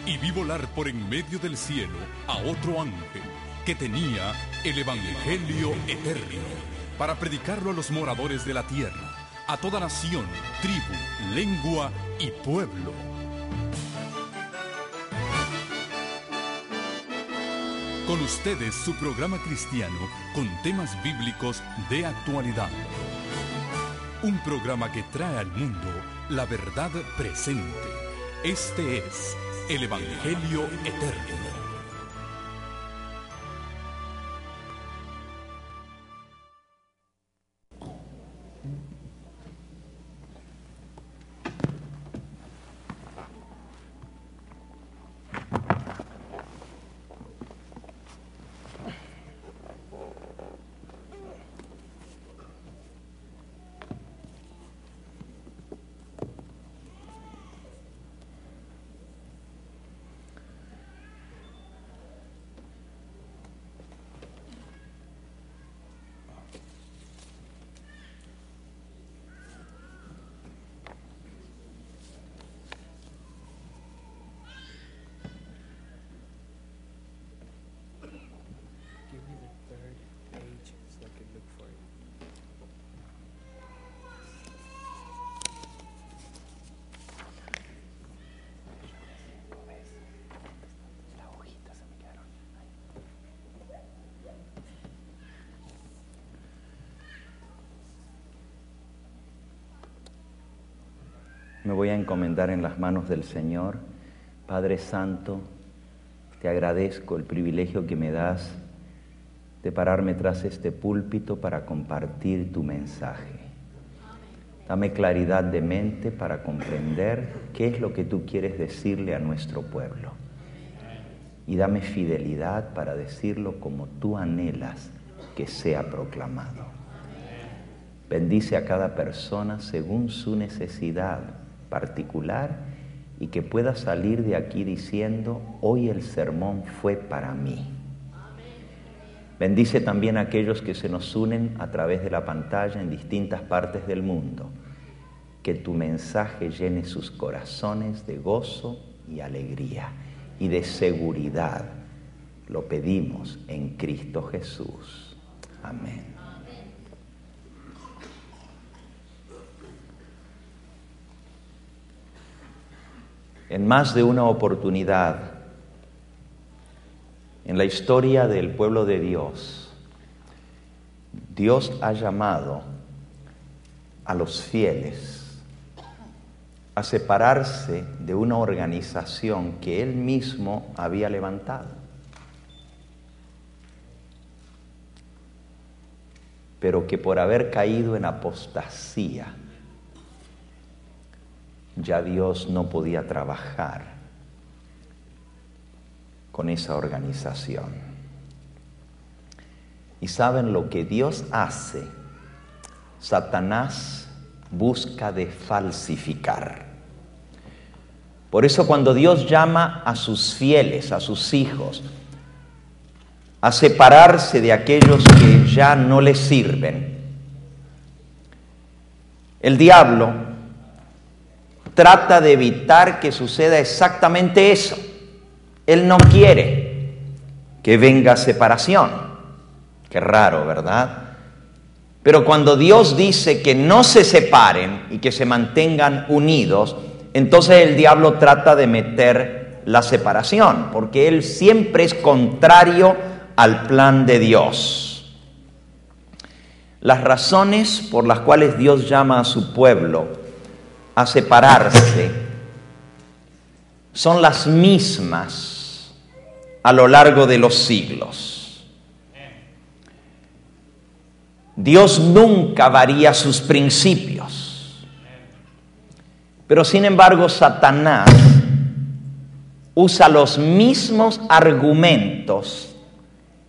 y vi volar por en medio del cielo a otro ángel que tenía el Evangelio eterno para predicarlo a los moradores de la tierra, a toda nación, tribu, lengua y pueblo. Con ustedes su programa cristiano con temas bíblicos de actualidad. Un programa que trae al mundo la verdad presente. Este es el Evangelio eterno. Me voy a encomendar en las manos del Señor. Padre Santo, te agradezco el privilegio que me das de pararme tras este púlpito para compartir tu mensaje. Dame claridad de mente para comprender qué es lo que tú quieres decirle a nuestro pueblo. Y dame fidelidad para decirlo como tú anhelas que sea proclamado. Bendice a cada persona según su necesidad particular y que pueda salir de aquí diciendo: hoy el sermón fue para mí. Bendice también a aquellos que se nos unen a través de la pantalla en distintas partes del mundo. Que tu mensaje llene sus corazones de gozo y alegría y de seguridad. Lo pedimos en Cristo Jesús. Amén. En más de una oportunidad, en la historia del pueblo de Dios, Dios ha llamado a los fieles a separarse de una organización que Él mismo había levantado. Pero que por haber caído en apostasía, ya Dios no podía trabajar con esa organización. ¿Y saben lo que Dios hace? Satanás busca de falsificar. Por eso cuando Dios llama a sus fieles, a sus hijos, a separarse de aquellos que ya no les sirven, el diablo trata de evitar que suceda exactamente eso. Él no quiere que venga separación. Qué raro, ¿verdad? Pero cuando Dios dice que no se separen y que se mantengan unidos, entonces el diablo trata de meter la separación, porque él siempre es contrario al plan de Dios. Las razones por las cuales Dios llama a su pueblo a separarse son las mismas a lo largo de los siglos. Dios nunca varía sus principios, pero sin embargo Satanás usa los mismos argumentos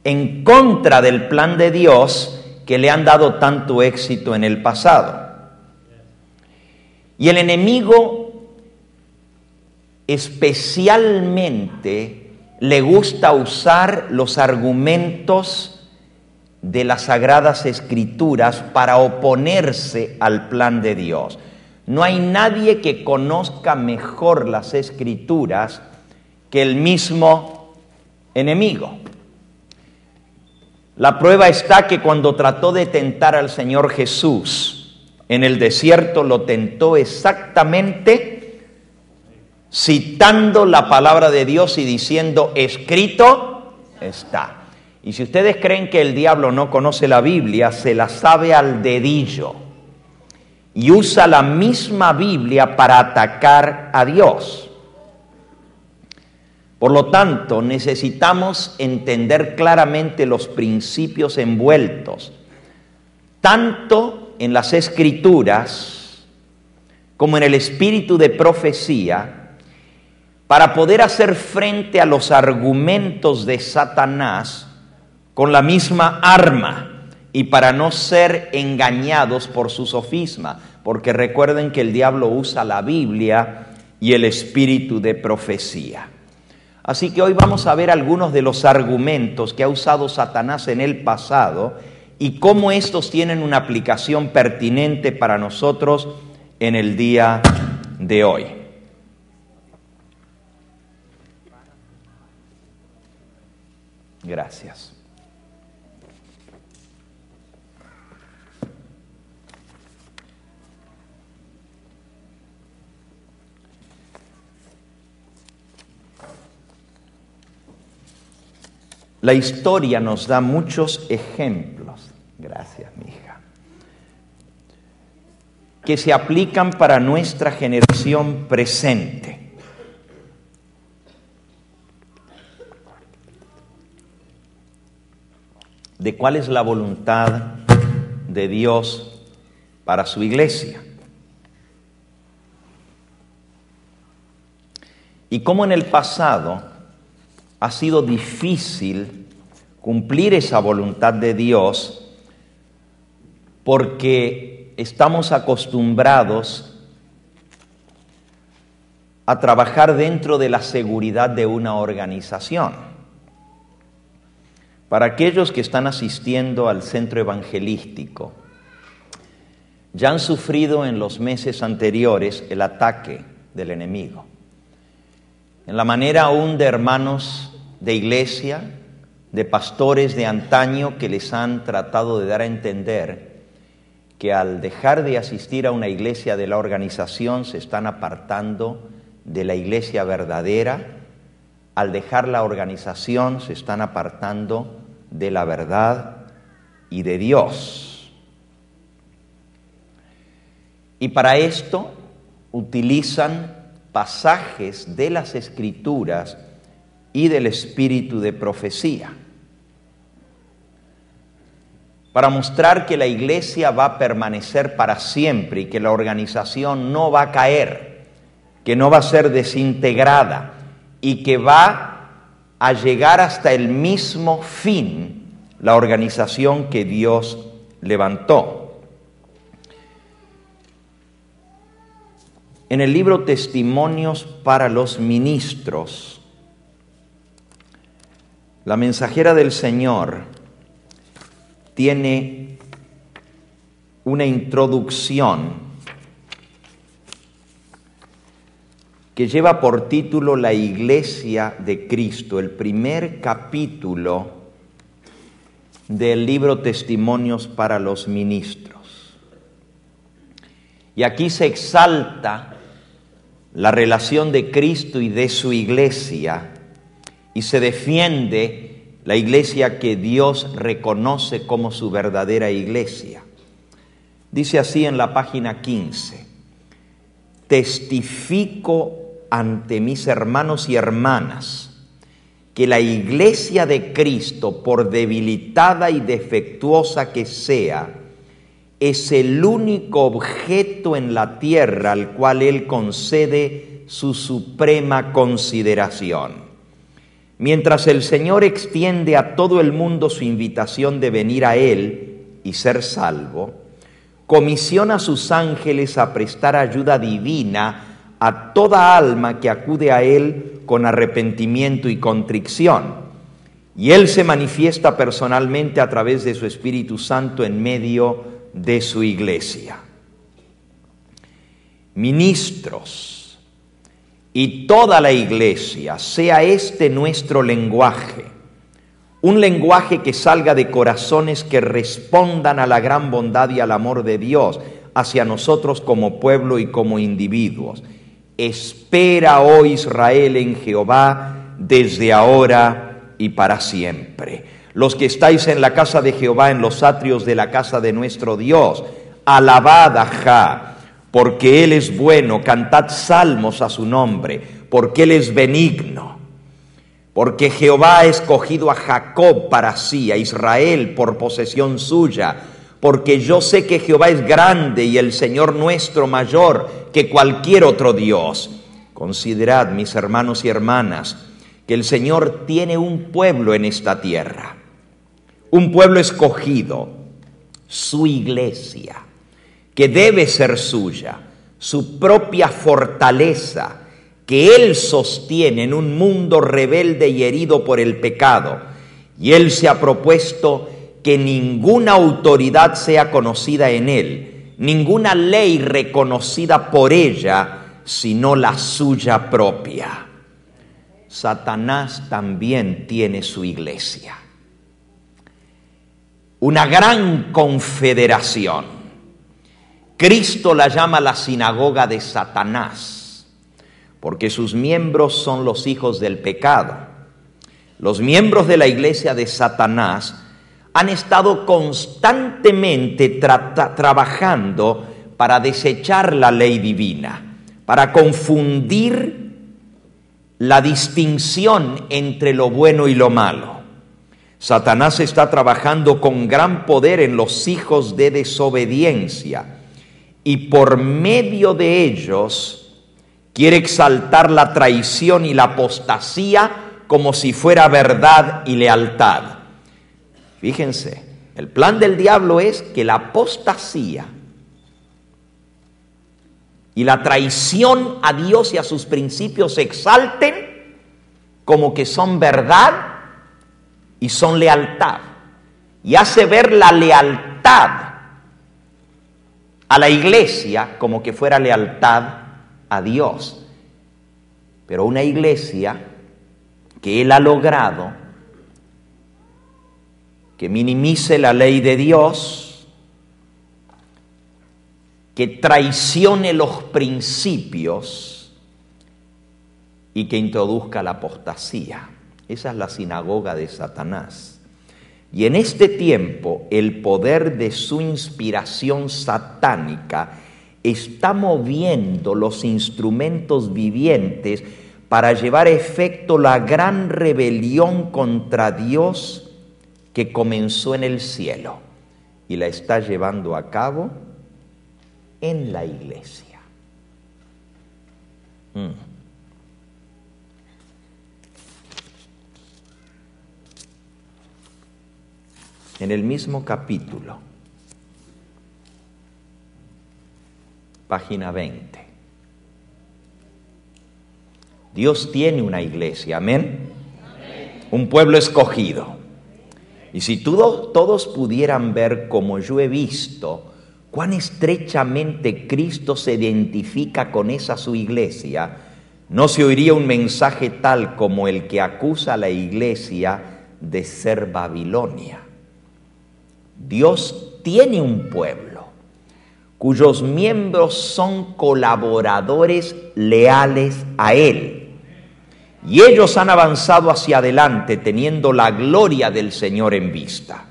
en contra del plan de Dios que le han dado tanto éxito en el pasado. Y el enemigo especialmente le gusta usar los argumentos de las Sagradas Escrituras para oponerse al plan de Dios. No hay nadie que conozca mejor las Escrituras que el mismo enemigo. La prueba está que cuando trató de tentar al Señor Jesús en el desierto, lo tentó exactamente citando la palabra de Dios y diciendo, escrito está. Y si ustedes creen que el diablo no conoce la Biblia, se la sabe al dedillo y usa la misma Biblia para atacar a Dios. Por lo tanto, necesitamos entender claramente los principios envueltos, tanto en las Escrituras como en el espíritu de profecía, para poder hacer frente a los argumentos de Satanás con la misma arma y para no ser engañados por su sofisma, porque recuerden que el diablo usa la Biblia y el espíritu de profecía. Así que hoy vamos a ver algunos de los argumentos que ha usado Satanás en el pasado y cómo estos tienen una aplicación pertinente para nosotros en el día de hoy. Gracias. La historia nos da muchos ejemplos, gracias, mi hija, que se aplican para nuestra generación presente. De cuál es la voluntad de Dios para su iglesia. Y cómo en el pasado ha sido difícil cumplir esa voluntad de Dios porque estamos acostumbrados a trabajar dentro de la seguridad de una organización. Para aquellos que están asistiendo al centro evangelístico, ya han sufrido en los meses anteriores el ataque del enemigo. En la manera aún de hermanos de iglesia, de pastores de antaño que les han tratado de dar a entender que al dejar de asistir a una iglesia de la organización se están apartando de la iglesia verdadera, al dejar la organización se están apartando de la verdad y de Dios. Y para esto utilizan pasajes de las Escrituras y del espíritu de profecía, para mostrar que la iglesia va a permanecer para siempre y que la organización no va a caer, que no va a ser desintegrada y que va a llegar hasta el mismo fin la organización que Dios levantó. En el libro Testimonios para los Ministros, la mensajera del Señor tiene una introducción que lleva por título La Iglesia de Cristo, el primer capítulo del libro Testimonios para los Ministros. Y aquí se exalta la relación de Cristo y de su iglesia, y se defiende la iglesia que Dios reconoce como su verdadera iglesia. Dice así en la página 15: testifico ante mis hermanos y hermanas que la iglesia de Cristo, por debilitada y defectuosa que sea, es el único objeto en la tierra al cual Él concede su suprema consideración. Mientras el Señor extiende a todo el mundo su invitación de venir a Él y ser salvo, comisiona a sus ángeles a prestar ayuda divina a toda alma que acude a Él con arrepentimiento y contrición. Y Él se manifiesta personalmente a través de su Espíritu Santo en medio de su iglesia. Ministros, y toda la iglesia, sea este nuestro lenguaje, un lenguaje que salga de corazones que respondan a la gran bondad y al amor de Dios hacia nosotros como pueblo y como individuos. Espera, oh Israel, en Jehová desde ahora y para siempre. Los que estáis en la casa de Jehová, en los atrios de la casa de nuestro Dios, alabad a Jah, porque Él es bueno, cantad salmos a su nombre, porque Él es benigno. Porque Jehová ha escogido a Jacob para sí, a Israel por posesión suya, porque yo sé que Jehová es grande y el Señor nuestro mayor que cualquier otro Dios. Considerad, mis hermanos y hermanas, que el Señor tiene un pueblo en esta tierra, un pueblo escogido, su iglesia, que debe ser suya, su propia fortaleza, que Él sostiene en un mundo rebelde y herido por el pecado. Y Él se ha propuesto que ninguna autoridad sea conocida en Él, ninguna ley reconocida por ella, sino la suya propia. Satanás también tiene su iglesia, una gran confederación. Cristo la llama la sinagoga de Satanás, porque sus miembros son los hijos del pecado. Los miembros de la iglesia de Satanás han estado constantemente trabajando para desechar la ley divina, para confundir la distinción entre lo bueno y lo malo. Satanás está trabajando con gran poder en los hijos de desobediencia y por medio de ellos quiere exaltar la traición y la apostasía como si fuera verdad y lealtad. Fíjense, el plan del diablo es que la apostasía y la traición a Dios y a sus principios se exalten como que son verdad y son lealtad. Y hace ver la lealtad a la iglesia como que fuera lealtad a Dios. Pero una iglesia que Él ha logrado que minimice la ley de Dios, que traicione los principios y que introduzca la apostasía. Esa es la sinagoga de Satanás. Y en este tiempo el poder de su inspiración satánica está moviendo los instrumentos vivientes para llevar a efecto la gran rebelión contra Dios que comenzó en el cielo y la está llevando a cabo en la iglesia. En el mismo capítulo, página 20. Dios tiene una iglesia, ¿amén? Amén. Un pueblo escogido. Y si todos pudieran ver como yo he visto, cuán estrechamente Cristo se identifica con esa su iglesia, no se oiría un mensaje tal como el que acusa a la iglesia de ser Babilonia. Dios tiene un pueblo cuyos miembros son colaboradores leales a Él. Y ellos han avanzado hacia adelante teniendo la gloria del Señor en vista.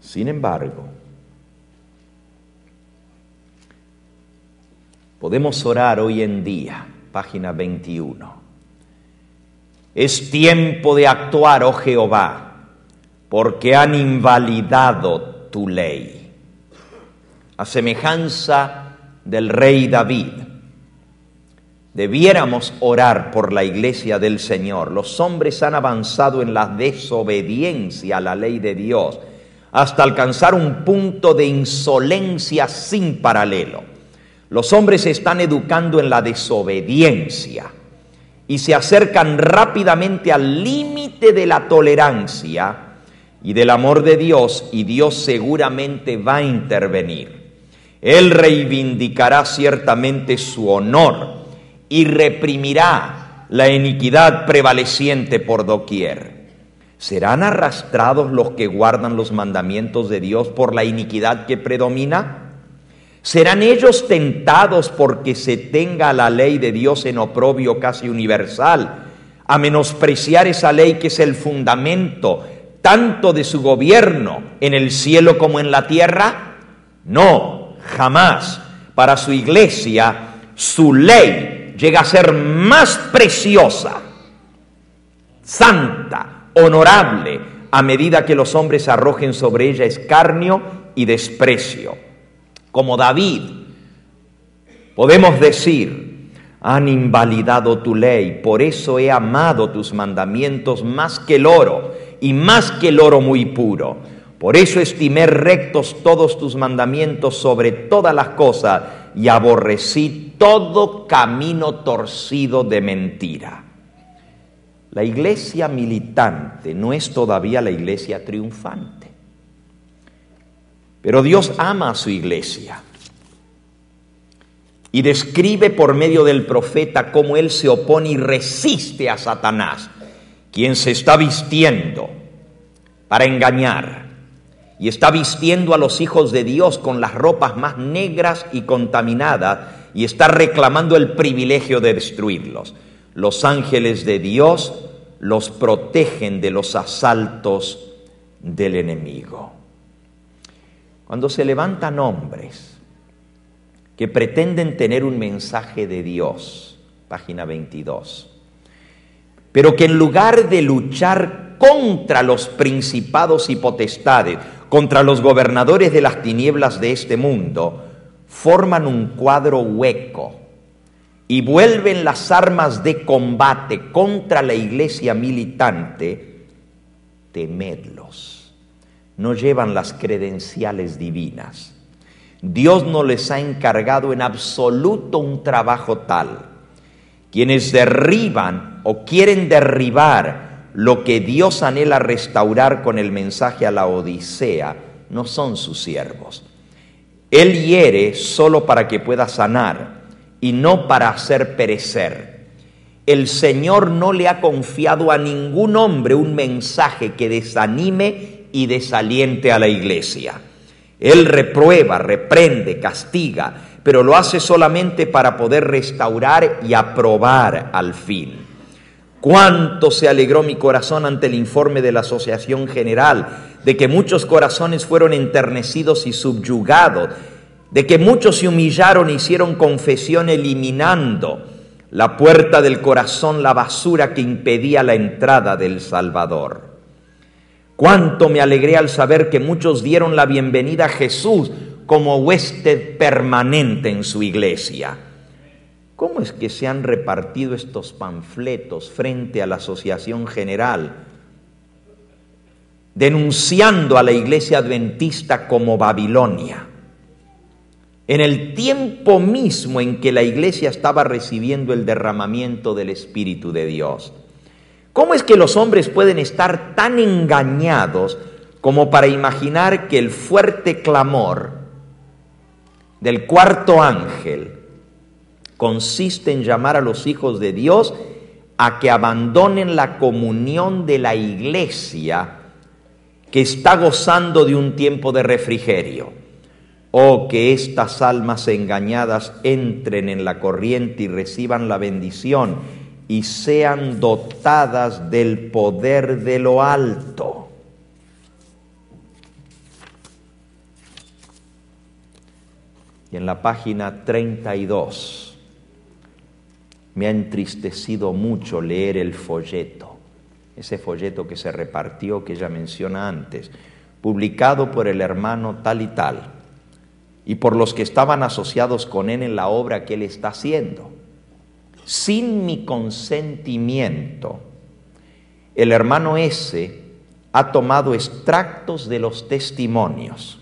Sin embargo, podemos orar hoy en día, página 21. Es tiempo de actuar, oh Jehová, porque han invalidado tu ley. A semejanza del rey David, debiéramos orar por la iglesia del Señor. Los hombres han avanzado en la desobediencia a la ley de Dios hasta alcanzar un punto de insolencia sin paralelo. Los hombres se están educando en la desobediencia y se acercan rápidamente al límite de la tolerancia y del amor de Dios, y Dios seguramente va a intervenir. Él reivindicará ciertamente su honor y reprimirá la iniquidad prevaleciente por doquier. ¿Serán arrastrados los que guardan los mandamientos de Dios por la iniquidad que predomina? ¿Serán ellos tentados porque se tenga la ley de Dios en oprobio casi universal, a menospreciar esa ley que es el fundamento tanto de su gobierno en el cielo como en la tierra? No, jamás. Para su iglesia, su ley llega a ser más preciosa, santa, honorable, a medida que los hombres arrojen sobre ella escarnio y desprecio. Como David, podemos decir: han invalidado tu ley, por eso he amado tus mandamientos más que el oro, y más que el oro muy puro. Por eso estimé rectos todos tus mandamientos sobre todas las cosas, y aborrecí todo camino torcido de mentira. La iglesia militante no es todavía la iglesia triunfante, pero Dios ama a su iglesia y describe por medio del profeta cómo Él se opone y resiste a Satanás, quien se está vistiendo para engañar y está vistiendo a los hijos de Dios con las ropas más negras y contaminadas y está reclamando el privilegio de destruirlos. Los ángeles de Dios los protegen de los asaltos del enemigo. Cuando se levantan hombres que pretenden tener un mensaje de Dios, página 22, pero que en lugar de luchar contra los principados y potestades, contra los gobernadores de las tinieblas de este mundo, forman un cuadro hueco y vuelven las armas de combate contra la iglesia militante, temedlos. No llevan las credenciales divinas. Dios no les ha encargado en absoluto un trabajo tal. Quienes derriban o quieren derribar lo que Dios anhela restaurar con el mensaje a la Odisea no son sus siervos. Él hiere solo para que pueda sanar y no para hacer perecer. El Señor no le ha confiado a ningún hombre un mensaje que desanime y desaliente a la iglesia. Él reprueba, reprende, castiga, pero lo hace solamente para poder restaurar y aprobar al fin. Cuánto se alegró mi corazón ante el informe de la Asociación General, de que muchos corazones fueron enternecidos y subyugados, de que muchos se humillaron e hicieron confesión eliminando la puerta del corazón, la basura que impedía la entrada del Salvador. Cuánto me alegré al saber que muchos dieron la bienvenida a Jesús como huésped permanente en su iglesia. ¿Cómo es que se han repartido estos panfletos frente a la Asociación General, denunciando a la iglesia adventista como Babilonia, en el tiempo mismo en que la iglesia estaba recibiendo el derramamiento del Espíritu de Dios? ¿Cómo es que los hombres pueden estar tan engañados como para imaginar que el fuerte clamor del cuarto ángel consiste en llamar a los hijos de Dios a que abandonen la comunión de la iglesia que está gozando de un tiempo de refrigerio? Oh, que estas almas engañadas entren en la corriente y reciban la bendición y sean dotadas del poder de lo alto. Y en la página 32 me ha entristecido mucho leer el folleto, ese folleto que se repartió, que ella menciona antes, publicado por el hermano tal y tal, y por los que estaban asociados con él en la obra que él está haciendo. Sin mi consentimiento, el hermano ese ha tomado extractos de los testimonios,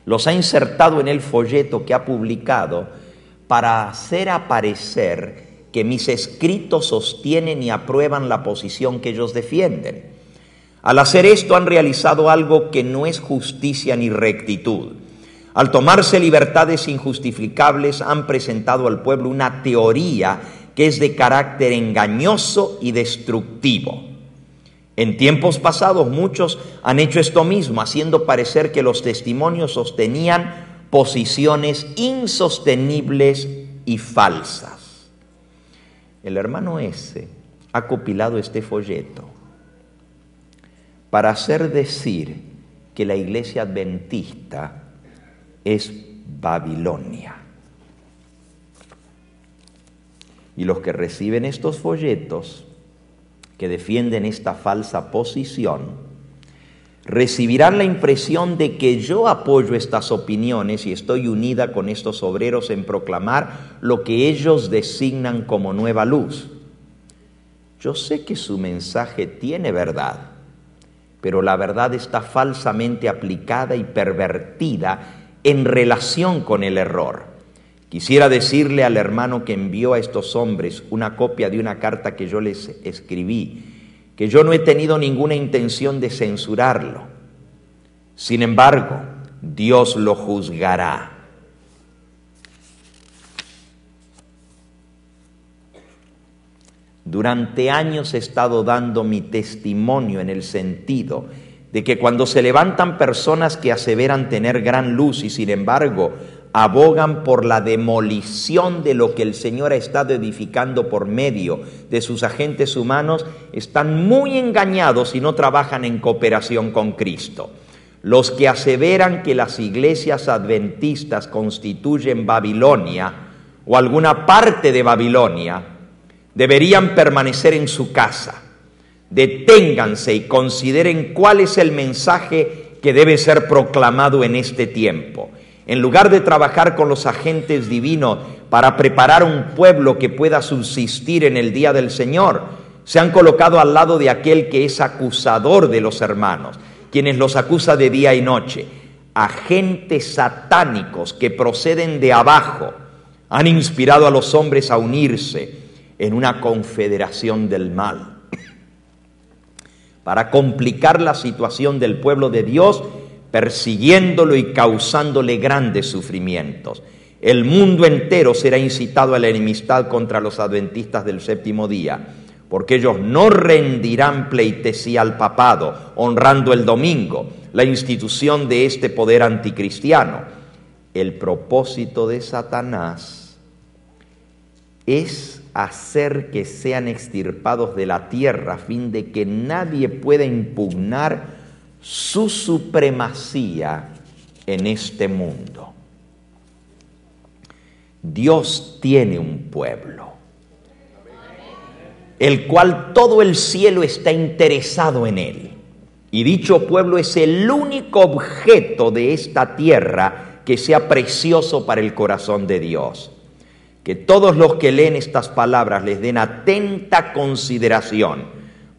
los ha insertado en el folleto que ha publicado para hacer aparecer que mis escritos sostienen y aprueban la posición que ellos defienden. Al hacer esto han realizado algo que no es justicia ni rectitud. Al tomarse libertades injustificables han presentado al pueblo una teoría que es de carácter engañoso y destructivo. En tiempos pasados muchos han hecho esto mismo, haciendo parecer que los testimonios sostenían posiciones insostenibles y falsas. El hermano S. ha compilado este folleto para hacer decir que la iglesia adventista es Babilonia. Y los que reciben estos folletos, que defienden esta falsa posición, recibirán la impresión de que yo apoyo estas opiniones y estoy unida con estos obreros en proclamar lo que ellos designan como nueva luz. Yo sé que su mensaje tiene verdad, pero la verdad está falsamente aplicada y pervertida en relación con el error. Quisiera decirle al hermano que envió a estos hombres una copia de una carta que yo les escribí, que yo no he tenido ninguna intención de censurarlo. Sin embargo, Dios lo juzgará. Durante años he estado dando mi testimonio en el sentido de que cuando se levantan personas que aseveran tener gran luz y sin embargo abogan por la demolición de lo que el Señor ha estado edificando por medio de sus agentes humanos, están muy engañados y no trabajan en cooperación con Cristo. Los que aseveran que las iglesias adventistas constituyen Babilonia o alguna parte de Babilonia, deberían permanecer en su casa. Deténganse y consideren cuál es el mensaje que debe ser proclamado en este tiempo. En lugar de trabajar con los agentes divinos para preparar un pueblo que pueda subsistir en el día del Señor, se han colocado al lado de aquel que es acusador de los hermanos, quienes los acusa de día y noche. Agentes satánicos que proceden de abajo han inspirado a los hombres a unirse en una confederación del mal. Para complicar la situación del pueblo de Dios, persiguiéndolo y causándole grandes sufrimientos. El mundo entero será incitado a la enemistad contra los adventistas del séptimo día, porque ellos no rendirán pleitesía al papado, honrando el domingo, la institución de este poder anticristiano. El propósito de Satanás es hacer que sean extirpados de la tierra a fin de que nadie pueda impugnar su supremacía en este mundo. Dios tiene un pueblo, el cual todo el cielo está interesado en él. Y dicho pueblo es el único objeto de esta tierra que sea precioso para el corazón de Dios. Que todos los que leen estas palabras les den atenta consideración,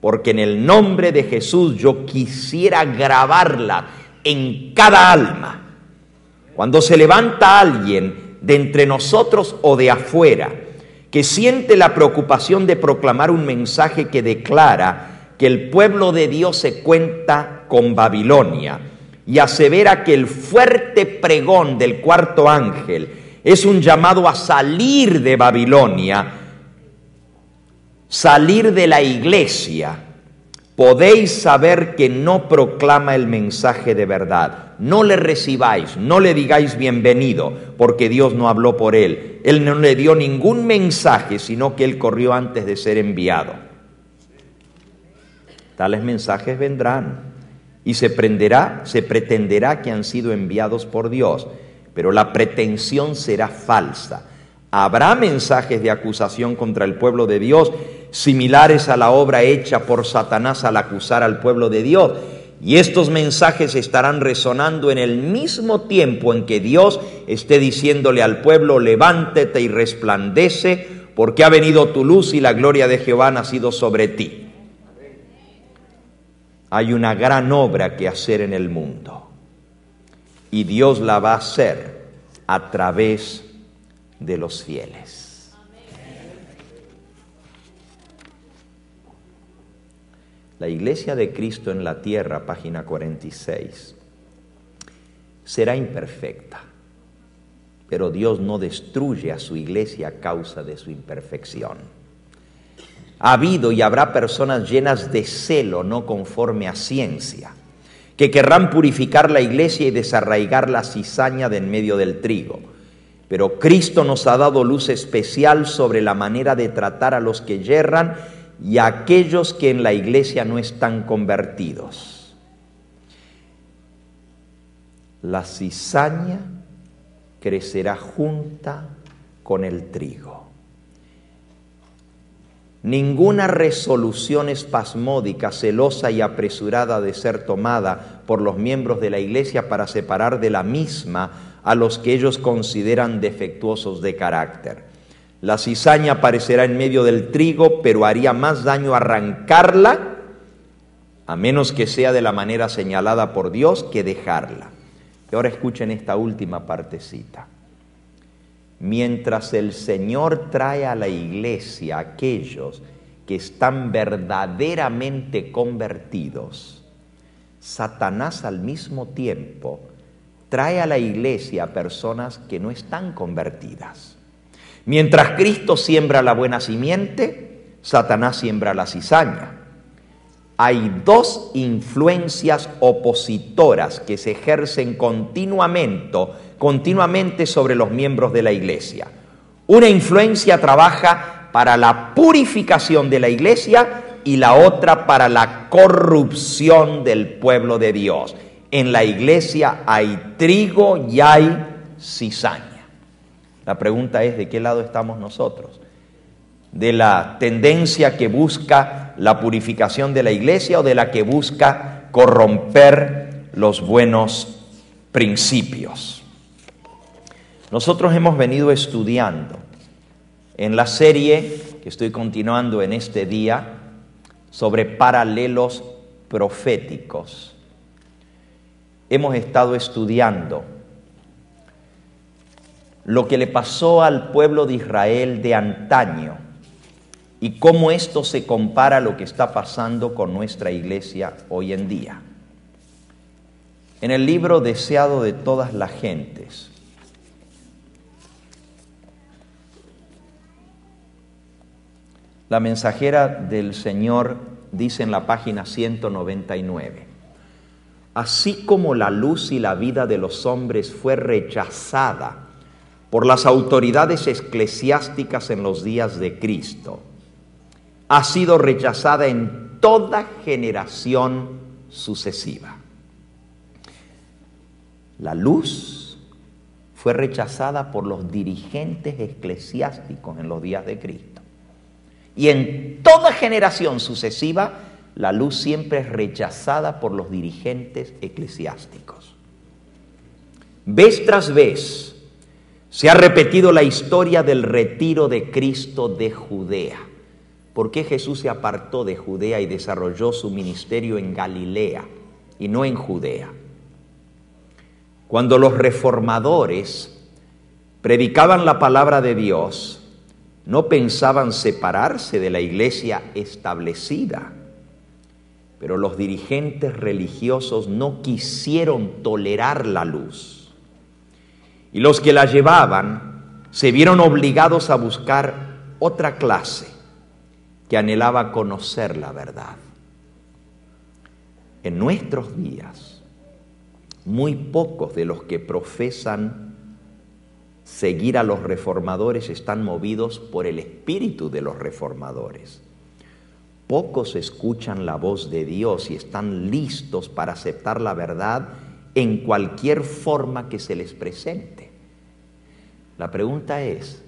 porque en el nombre de Jesús yo quisiera grabarla en cada alma. Cuando se levanta alguien de entre nosotros o de afuera, que siente la preocupación de proclamar un mensaje que declara que el pueblo de Dios se cuenta con Babilonia y asevera que el fuerte pregón del cuarto ángel es un llamado a salir de Babilonia, salir de la iglesia, podéis saber que no proclama el mensaje de verdad. No le recibáis, no le digáis bienvenido, porque Dios no habló por él. Él no le dio ningún mensaje, sino que él corrió antes de ser enviado. Tales mensajes vendrán y se pretenderá que han sido enviados por Dios, pero la pretensión será falsa. Habrá mensajes de acusación contra el pueblo de Dios, similares a la obra hecha por Satanás al acusar al pueblo de Dios. Y estos mensajes estarán resonando en el mismo tiempo en que Dios esté diciéndole al pueblo: levántate y resplandece, porque ha venido tu luz y la gloria de Jehová ha nacido sobre ti. Hay una gran obra que hacer en el mundo, y Dios la va a hacer a través de los fieles. La iglesia de Cristo en la tierra, página 46, será imperfecta, pero Dios no destruye a su iglesia a causa de su imperfección. Ha habido y habrá personas llenas de celo no conforme a ciencia, que querrán purificar la iglesia y desarraigar la cizaña de en medio del trigo. Pero Cristo nos ha dado luz especial sobre la manera de tratar a los que yerran y a aquellos que en la iglesia no están convertidos. La cizaña crecerá junta con el trigo. Ninguna resolución espasmódica, celosa y apresurada de ser tomada por los miembros de la iglesia para separar de la misma a los que ellos consideran defectuosos de carácter. La cizaña aparecerá en medio del trigo, pero haría más daño arrancarla, a menos que sea de la manera señalada por Dios, que dejarla. Y ahora escuchen esta última partecita. Mientras el Señor trae a la iglesia a aquellos que están verdaderamente convertidos, Satanás al mismo tiempo trae a la iglesia a personas que no están convertidas. Mientras Cristo siembra la buena simiente, Satanás siembra la cizaña. Hay dos influencias opositoras que se ejercen continuamente sobre los miembros de la iglesia. Una influencia trabaja para la purificación de la iglesia y la otra para la corrupción del pueblo de Dios. En la iglesia hay trigo y hay cizaña. La pregunta es, ¿de qué lado estamos nosotros? ¿De la tendencia que busca la purificación de la iglesia o de la que busca corromper los buenos principios? Nosotros hemos venido estudiando en la serie que estoy continuando en este día sobre paralelos proféticos. Hemos estado estudiando lo que le pasó al pueblo de Israel de antaño y cómo esto se compara a lo que está pasando con nuestra iglesia hoy en día. En el libro Deseado de todas las gentes, la mensajera del Señor dice en la página 199, así como la luz y la vida de los hombres fue rechazada por las autoridades eclesiásticas en los días de Cristo, ha sido rechazada en toda generación sucesiva. La luz fue rechazada por los dirigentes eclesiásticos en los días de Cristo. Y en toda generación sucesiva, la luz siempre es rechazada por los dirigentes eclesiásticos. Vez tras vez se ha repetido la historia del retiro de Cristo de Judea. ¿Por qué Jesús se apartó de Judea y desarrolló su ministerio en Galilea y no en Judea? Cuando los reformadores predicaban la palabra de Dios, no pensaban separarse de la iglesia establecida, pero los dirigentes religiosos no quisieron tolerar la luz. Y los que la llevaban se vieron obligados a buscar otra clase que anhelaba conocer la verdad. En nuestros días, muy pocos de los que profesan seguir a los reformadores están movidos por el espíritu de los reformadores. Pocos escuchan la voz de Dios y están listos para aceptar la verdad en cualquier forma que se les presente. La pregunta es,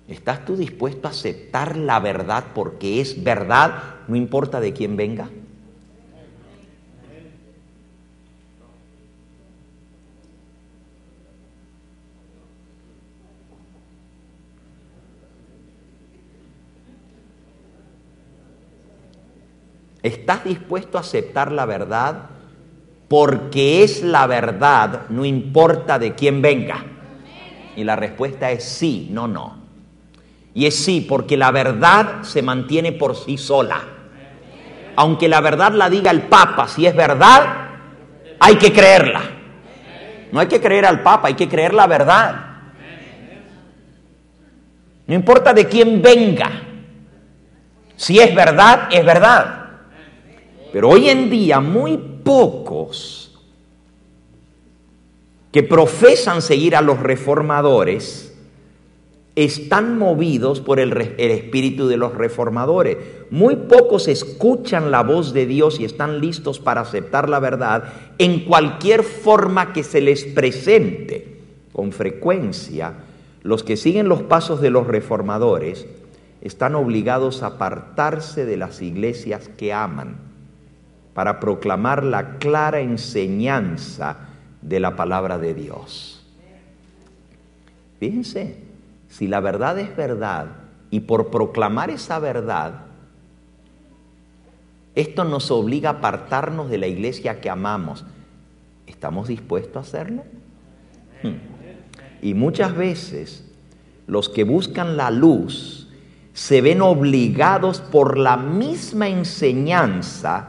¿estás tú dispuesto a aceptar la verdad porque es verdad, no importa de quién venga? ¿Estás dispuesto a aceptar la verdad porque es la verdad, no importa de quién venga? Y la respuesta es sí, no. Y es sí, porque la verdad se mantiene por sí sola. aunque la verdad la diga el Papa, si es verdad, hay que creerla. No hay que creer al Papa, hay que creer la verdad. No importa de quién venga, si es verdad, es verdad. Pero hoy en día muy pocos que profesan seguir a los reformadores están movidos por el espíritu de los reformadores. Muy pocos escuchan la voz de Dios y están listos para aceptar la verdad en cualquier forma que se les presente. Con frecuencia, los que siguen los pasos de los reformadores están obligados a apartarse de las iglesias que aman para proclamar la clara enseñanza de la palabra de Dios. Fíjense, si la verdad es verdad y por proclamar esa verdad, esto nos obliga a apartarnos de la iglesia que amamos, ¿estamos dispuestos a hacerlo? Y muchas veces los que buscan la luz se ven obligados por la misma enseñanza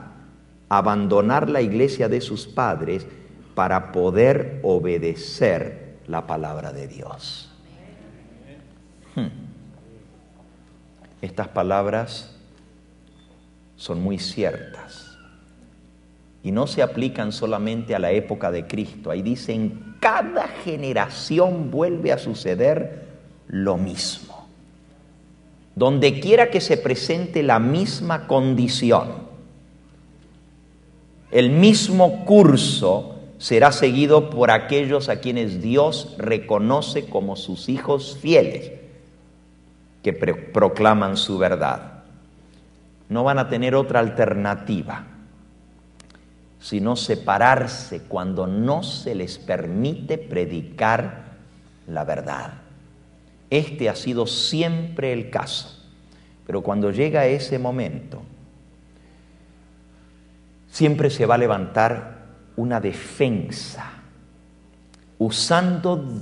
a abandonar la iglesia de sus padres para poder obedecer la palabra de Dios. Estas palabras son muy ciertas y no se aplican solamente a la época de Cristo. Ahí dice, en cada generación vuelve a suceder lo mismo. Donde quiera que se presente la misma condición, el mismo curso será seguido por aquellos a quienes Dios reconoce como sus hijos fieles, que proclaman su verdad. No van a tener otra alternativa sino separarse cuando no se les permite predicar la verdad. Este ha sido siempre el caso, pero cuando llega ese momento, siempre se va a levantar una defensa, usando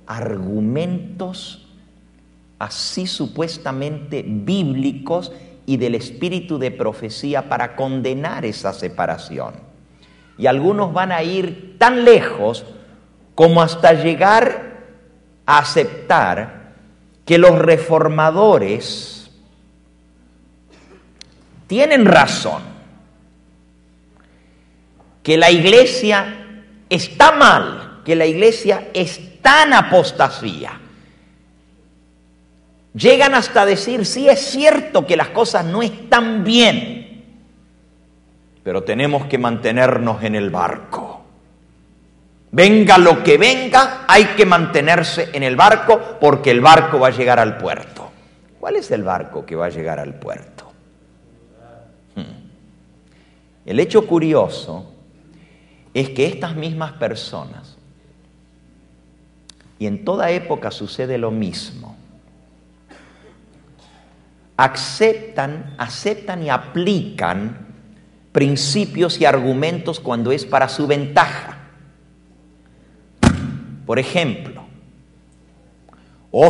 argumentos así supuestamente bíblicos y del espíritu de profecía para condenar esa separación. Y algunos van a ir tan lejos como hasta llegar a aceptar que los reformadores tienen razón, que la iglesia está mal, que la iglesia está en apostasía. Llegan hasta decir, sí es cierto que las cosas no están bien, pero tenemos que mantenernos en el barco. Venga lo que venga, hay que mantenerse en el barco porque el barco va a llegar al puerto. ¿Cuál es el barco que va a llegar al puerto? El hecho curioso es que estas mismas personas, y en toda época sucede lo mismo, aceptan y aplican principios y argumentos cuando es para su ventaja. Por ejemplo,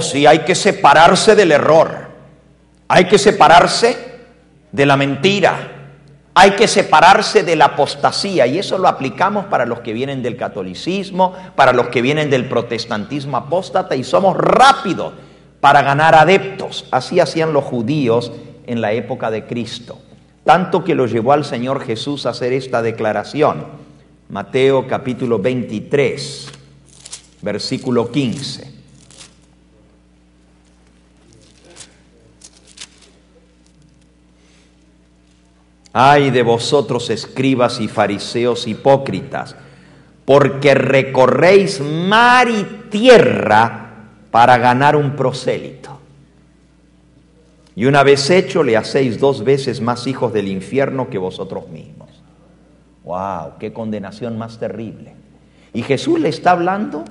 sí, hay que separarse del error, hay que separarse de la mentira, hay que separarse de la apostasía, y eso lo aplicamos para los que vienen del catolicismo, para los que vienen del protestantismo apóstata, y somos rápidos para ganar adeptos. Así hacían los judíos en la época de Cristo, tanto que lo llevó al Señor Jesús a hacer esta declaración. Mateo capítulo 23, versículo 15. Ay de vosotros, escribas y fariseos hipócritas, porque recorréis mar y tierra para ganar un prosélito. Y una vez hecho, le hacéis 2 veces más hijos del infierno que vosotros mismos. ¡Wow! ¡Qué condenación más terrible! Y Jesús le está hablando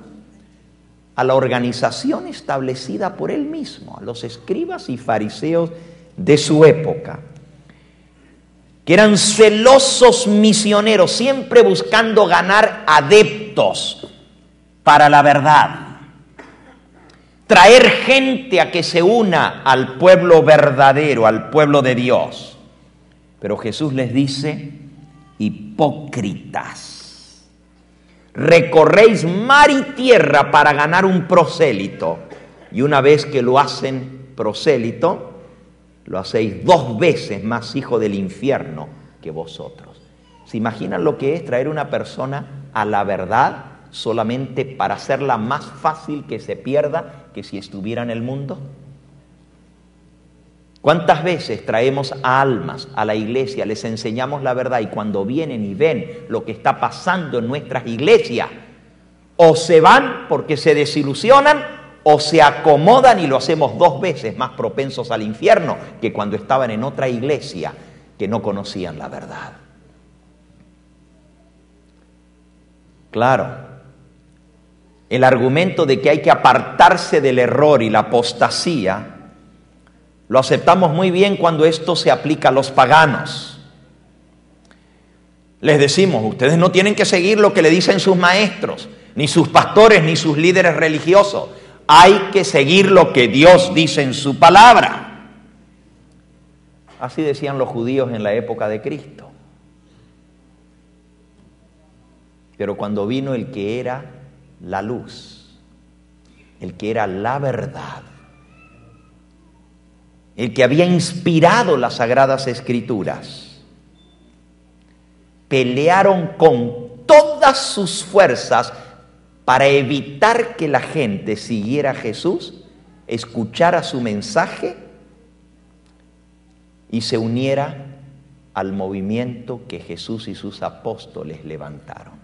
a la organización establecida por él mismo, a los escribas y fariseos de su época, que eran celosos misioneros, siempre buscando ganar adeptos para la verdad. Traer gente a que se una al pueblo verdadero, al pueblo de Dios. Pero Jesús les dice: hipócritas, recorréis mar y tierra para ganar un prosélito, y una vez que lo hacen prosélito, lo hacéis 2 veces más hijo del infierno que vosotros. ¿Se imaginan lo que es traer una persona a la verdad solamente para hacerla más fácil que se pierda que si estuviera en el mundo? ¿Cuántas veces traemos a almas a la iglesia, les enseñamos la verdad y cuando vienen y ven lo que está pasando en nuestras iglesias, o se van porque se desilusionan o se acomodan y lo hacemos 2 veces más propensos al infierno que cuando estaban en otra iglesia que no conocían la verdad? Claro, el argumento de que hay que apartarse del error y la apostasía lo aceptamos muy bien cuando esto se aplica a los paganos. Les decimos: ustedes no tienen que seguir lo que le dicen sus maestros, ni sus pastores, ni sus líderes religiosos. Hay que seguir lo que Dios dice en su palabra. Así decían los judíos en la época de Cristo. Pero cuando vino el que era la luz, el que era la verdad, el que había inspirado las Sagradas Escrituras, pelearon con todas sus fuerzas para evitar que la gente siguiera a Jesús, escuchara su mensaje y se uniera al movimiento que Jesús y sus apóstoles levantaron.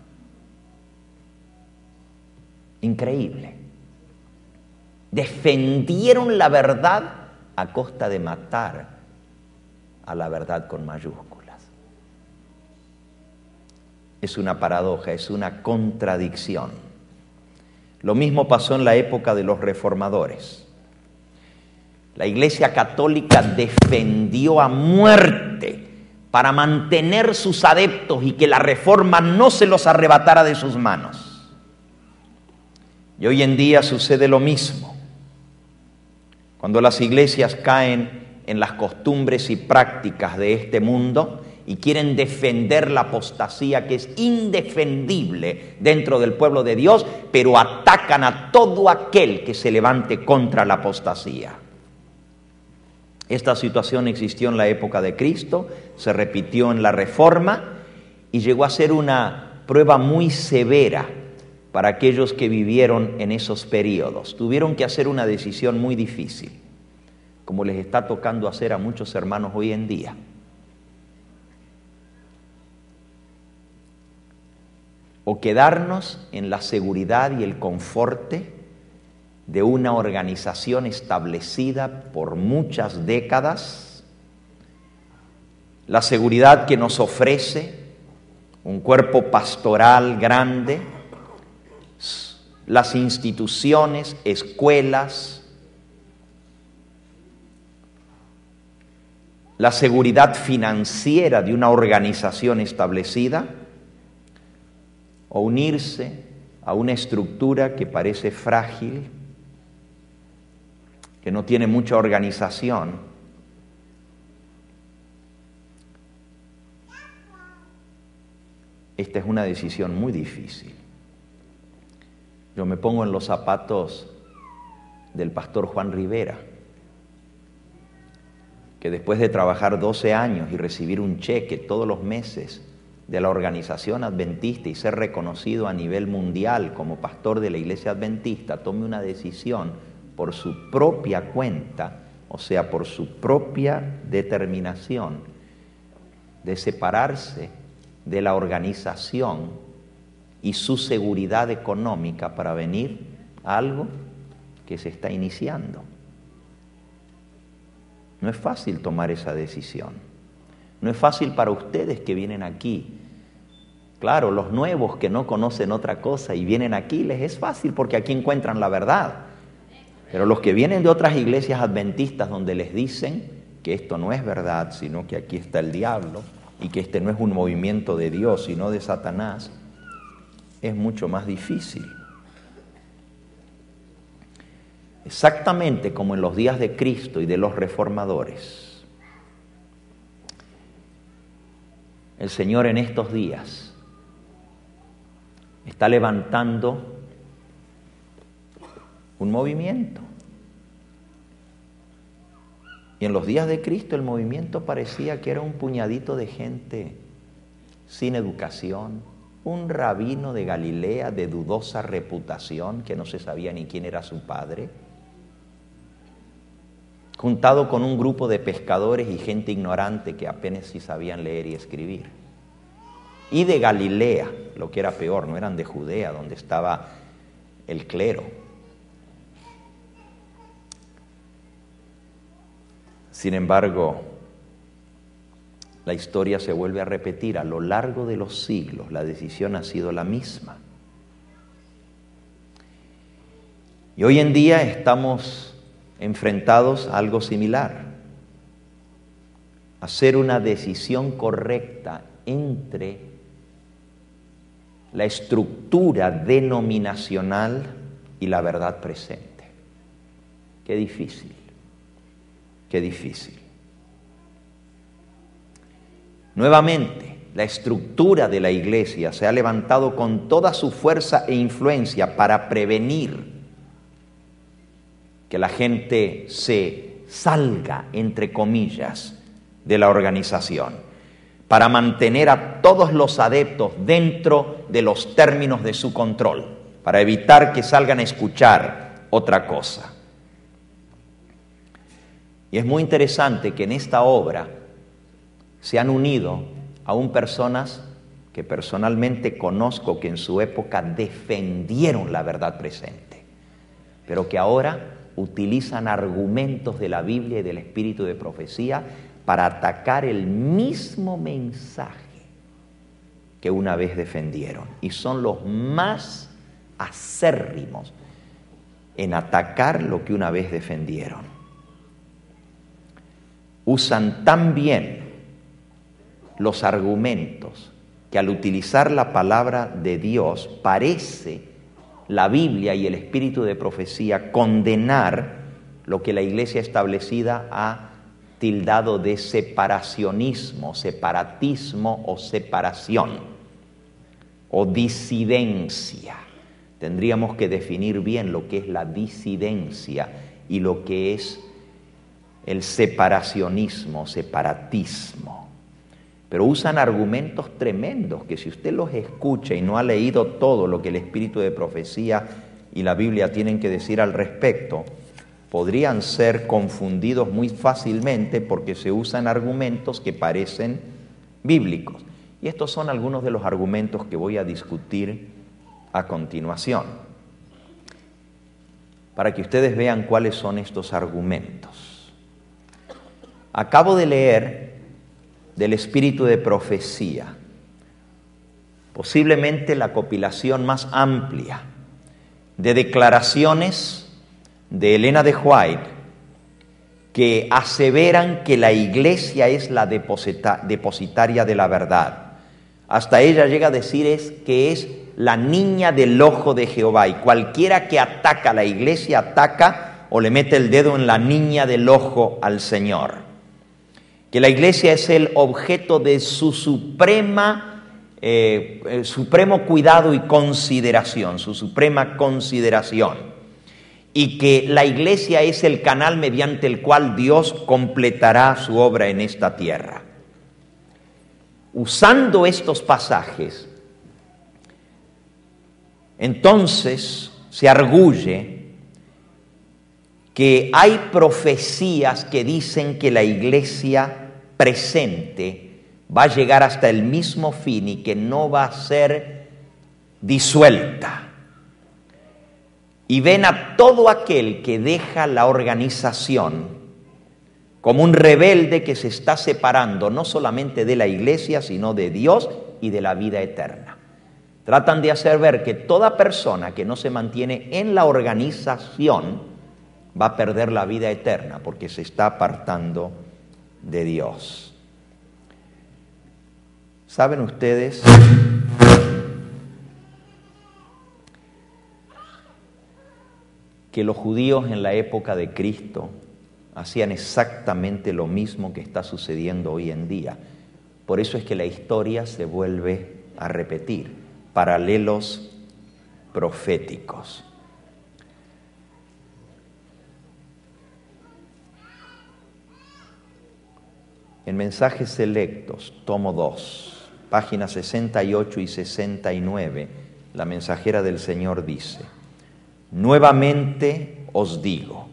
Increíble. Defendieron la verdad a costa de matar a la verdad con mayúsculas. Es una paradoja, es una contradicción. Lo mismo pasó en la época de los reformadores. La Iglesia Católica defendió a muerte para mantener sus adeptos y que la reforma no se los arrebatara de sus manos. Y hoy en día sucede lo mismo. Cuando las iglesias caen en las costumbres y prácticas de este mundo y quieren defender la apostasía, que es indefendible dentro del pueblo de Dios, pero atacan a todo aquel que se levante contra la apostasía. Esta situación existió en la época de Cristo, se repitió en la Reforma y llegó a ser una prueba muy severa para aquellos que vivieron en esos periodos. Tuvieron que hacer una decisión muy difícil, como les está tocando hacer a muchos hermanos hoy en día. O quedarnos en la seguridad y el confort de una organización establecida por muchas décadas, la seguridad que nos ofrece un cuerpo pastoral grande, las instituciones, escuelas, la seguridad financiera de una organización establecida, o unirse a una estructura que parece frágil, que no tiene mucha organización. Esta es una decisión muy difícil. Yo me pongo en los zapatos del pastor Juan Rivera, que después de trabajar 12 años y recibir un cheque todos los meses de la organización adventista y ser reconocido a nivel mundial como pastor de la iglesia adventista, tome una decisión por su propia cuenta, o sea, por su propia determinación, de separarse de la organización y su seguridad económica para venir a algo que se está iniciando. No es fácil tomar esa decisión. No es fácil para ustedes que vienen aquí. Claro, los nuevos que no conocen otra cosa y vienen aquí, les es fácil porque aquí encuentran la verdad. Pero los que vienen de otras iglesias adventistas donde les dicen que esto no es verdad, sino que aquí está el diablo y que este no es un movimiento de Dios, sino de Satanás, es mucho más difícil. Exactamente como en los días de Cristo y de los reformadores, El Señor en estos días está levantando un movimiento. Y en los días de Cristo el movimiento parecía que era un puñadito de gente sin educación, un rabino de Galilea de dudosa reputación que no se sabía ni quién era su padre, juntado con un grupo de pescadores y gente ignorante que apenas sí sabían leer y escribir. Y de Galilea, lo que era peor, no eran de Judea, donde estaba el clero. Sin embargo, la historia se vuelve a repetir. A lo largo de los siglos, la decisión ha sido la misma. Y hoy en día estamos enfrentados a algo similar. Hacer una decisión correcta entre la estructura denominacional y la verdad presente. Qué difícil, qué difícil. Nuevamente, la estructura de la iglesia se ha levantado con toda su fuerza e influencia para prevenir que la gente se salga, entre comillas, de la organización, para mantener a todos los adeptos dentro de los términos de su control, para evitar que salgan a escuchar otra cosa. Y es muy interesante que en esta obra se han unido aún personas que personalmente conozco que en su época defendieron la verdad presente, pero que ahora utilizan argumentos de la Biblia y del espíritu de profecía para atacar el mismo mensaje que una vez defendieron. Y son los más acérrimos en atacar lo que una vez defendieron. Usan tan bien los argumentos que al utilizar la palabra de Dios parece la Biblia y el espíritu de profecía condenar lo que la iglesia establecida ha tildado de separacionismo, separatismo o separación o disidencia. Tendríamos que definir bien lo que es la disidencia y lo que es el separacionismo, separatismo. Pero usan argumentos tremendos que si usted los escucha y no ha leído todo lo que el espíritu de profecía y la Biblia tienen que decir al respecto, podrían ser confundidos muy fácilmente porque se usan argumentos que parecen bíblicos. Y estos son algunos de los argumentos que voy a discutir a continuación, para que ustedes vean cuáles son estos argumentos. Acabo de leer del espíritu de profecía, posiblemente la compilación más amplia de declaraciones de Elena de White que aseveran que la iglesia es la depositaria de la verdad. Hasta ella llega a decir que es la niña del ojo de Jehová, y cualquiera que ataca a la iglesia ataca o le mete el dedo en la niña del ojo al Señor. Que la iglesia es el objeto de su supremo cuidado y consideración, su suprema consideración, y que la iglesia es el canal mediante el cual Dios completará su obra en esta tierra. Usando estos pasajes, entonces se arguye que hay profecías que dicen que la iglesia presente va a llegar hasta el mismo fin y que no va a ser disuelta. Y ven a todo aquel que deja la organización como un rebelde que se está separando no solamente de la iglesia, sino de Dios y de la vida eterna. Tratan de hacer ver que toda persona que no se mantiene en la organización va a perder la vida eterna porque se está apartando de Dios. ¿Saben ustedes que los judíos en la época de Cristo hacían exactamente lo mismo que está sucediendo hoy en día? Por eso es que la historia se vuelve a repetir. Paralelos proféticos. En Mensajes Selectos, tomo 2, páginas 68 y 69, la mensajera del Señor dice: nuevamente os digo,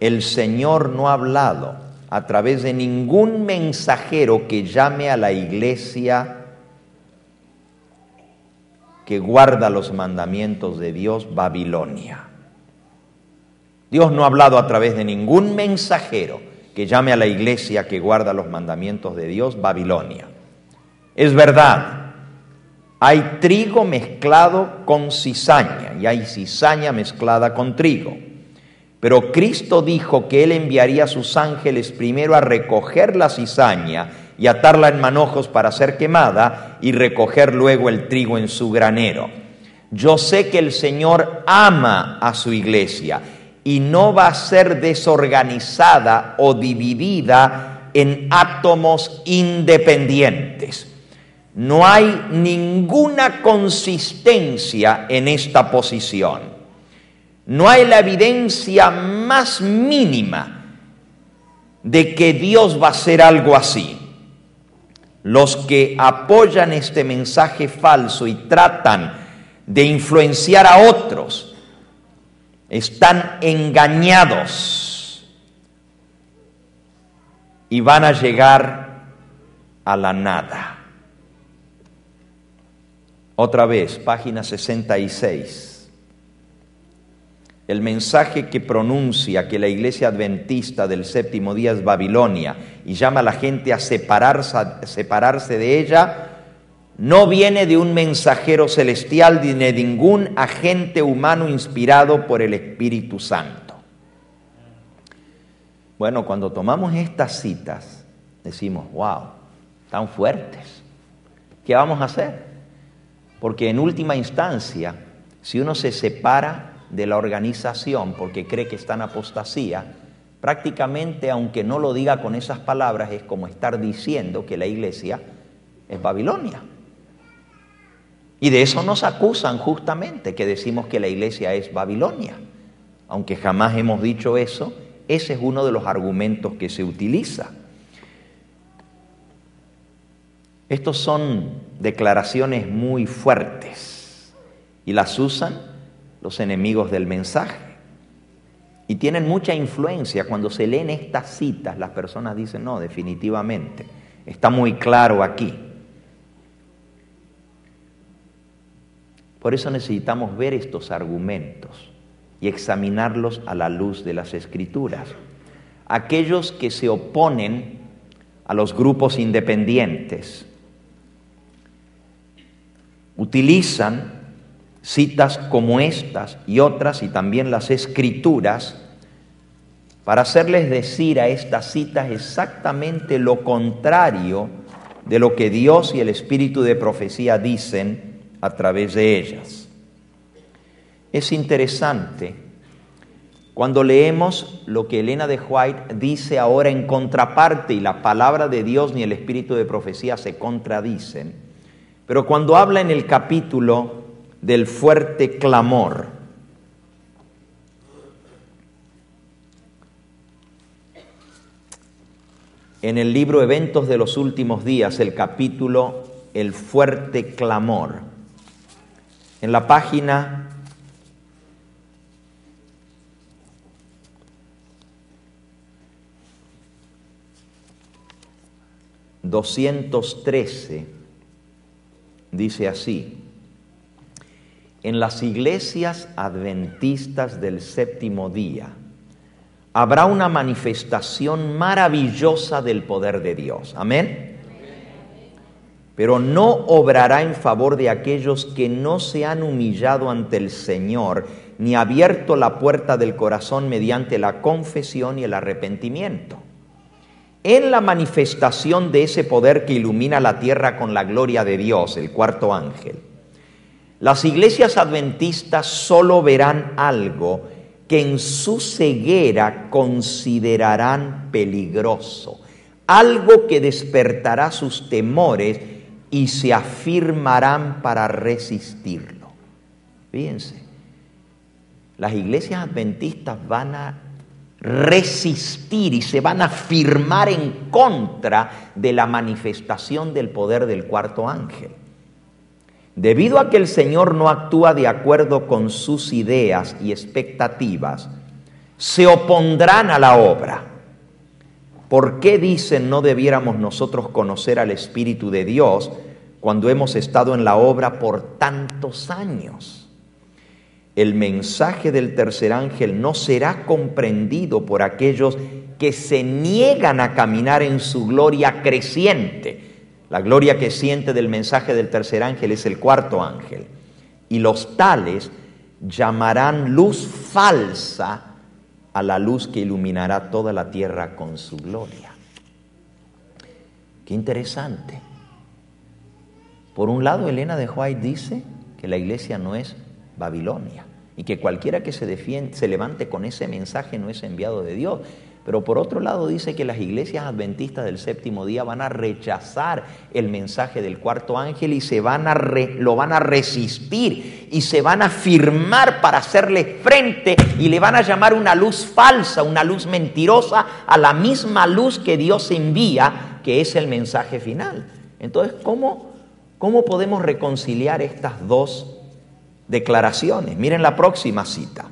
el Señor no ha hablado a través de ningún mensajero que llame a la iglesia que guarda los mandamientos de Dios, Babilonia. Dios no ha hablado a través de ningún mensajero que llame a la iglesia que guarda los mandamientos de Dios, Babilonia. Es verdad, hay trigo mezclado con cizaña y hay cizaña mezclada con trigo. Pero Cristo dijo que Él enviaría a sus ángeles primero a recoger la cizaña y atarla en manojos para ser quemada y recoger luego el trigo en su granero. Yo sé que el Señor ama a su iglesia y no va a ser desorganizada o dividida en átomos independientes. No hay ninguna consistencia en esta posición. No hay la evidencia más mínima de que Dios va a hacer algo así. Los que apoyan este mensaje falso y tratan de influenciar a otros están engañados y van a llegar a la nada. Otra vez, página 66. El mensaje que pronuncia que la iglesia adventista del séptimo día es Babilonia y llama a la gente a separarse de ella, no viene de un mensajero celestial ni de ningún agente humano inspirado por el Espíritu Santo. Bueno, cuando tomamos estas citas, decimos, wow, tan fuertes. ¿Qué vamos a hacer? Porque en última instancia, si uno se separa de la organización porque cree que está en apostasía, prácticamente, aunque no lo diga con esas palabras, es como estar diciendo que la iglesia es Babilonia. Y de eso nos acusan justamente, que decimos que la iglesia es Babilonia. Aunque jamás hemos dicho eso, ese es uno de los argumentos que se utiliza. Estos son declaraciones muy fuertes y las usan los enemigos del mensaje. Y tienen mucha influencia. Cuando se leen estas citas, las personas dicen, no, definitivamente, está muy claro aquí. Por eso necesitamos ver estos argumentos y examinarlos a la luz de las Escrituras. Aquellos que se oponen a los grupos independientes utilizan citas como estas y otras, y también las Escrituras, para hacerles decir a estas citas exactamente lo contrario de lo que Dios y el Espíritu de profecía dicen a través de ellas. Es interesante cuando leemos lo que Elena de White dice ahora en contraparte, y la palabra de Dios ni el Espíritu de profecía se contradicen, pero cuando habla en el capítulo del fuerte clamor, en el libro Eventos de los Últimos Días, el capítulo El fuerte clamor, en la página 213, dice así: en las iglesias adventistas del séptimo día habrá una manifestación maravillosa del poder de Dios. Amén. Pero no obrará en favor de aquellos que no se han humillado ante el Señor, ni abierto la puerta del corazón mediante la confesión y el arrepentimiento. En la manifestación de ese poder que ilumina la tierra con la gloria de Dios, el cuarto ángel, las iglesias adventistas solo verán algo que en su ceguera considerarán peligroso, algo que despertará sus temores y se afirmarán para resistirlo. Fíjense, las iglesias adventistas van a resistir y se van a afirmar en contra de la manifestación del poder del cuarto ángel. Debido a que el Señor no actúa de acuerdo con sus ideas y expectativas, se opondrán a la obra. ¿Por qué dicen no debiéramos nosotros conocer al Espíritu de Dios cuando hemos estado en la obra por tantos años? El mensaje del tercer ángel no será comprendido por aquellos que se niegan a caminar en su gloria creciente. La gloria creciente del mensaje del tercer ángel es el cuarto ángel. Y los tales llamarán luz falsa a la luz que iluminará toda la tierra con su gloria. Qué interesante. Por un lado, Elena de White dice que la iglesia no es Babilonia y que cualquiera que se levante con ese mensaje no es enviado de Dios. Pero por otro lado dice que las iglesias adventistas del séptimo día van a rechazar el mensaje del cuarto ángel y lo van a resistir y se van a afirmar para hacerle frente y le van a llamar una luz falsa, una luz mentirosa a la misma luz que Dios envía, que es el mensaje final. Entonces, ¿cómo podemos reconciliar estas dos declaraciones? Miren la próxima cita.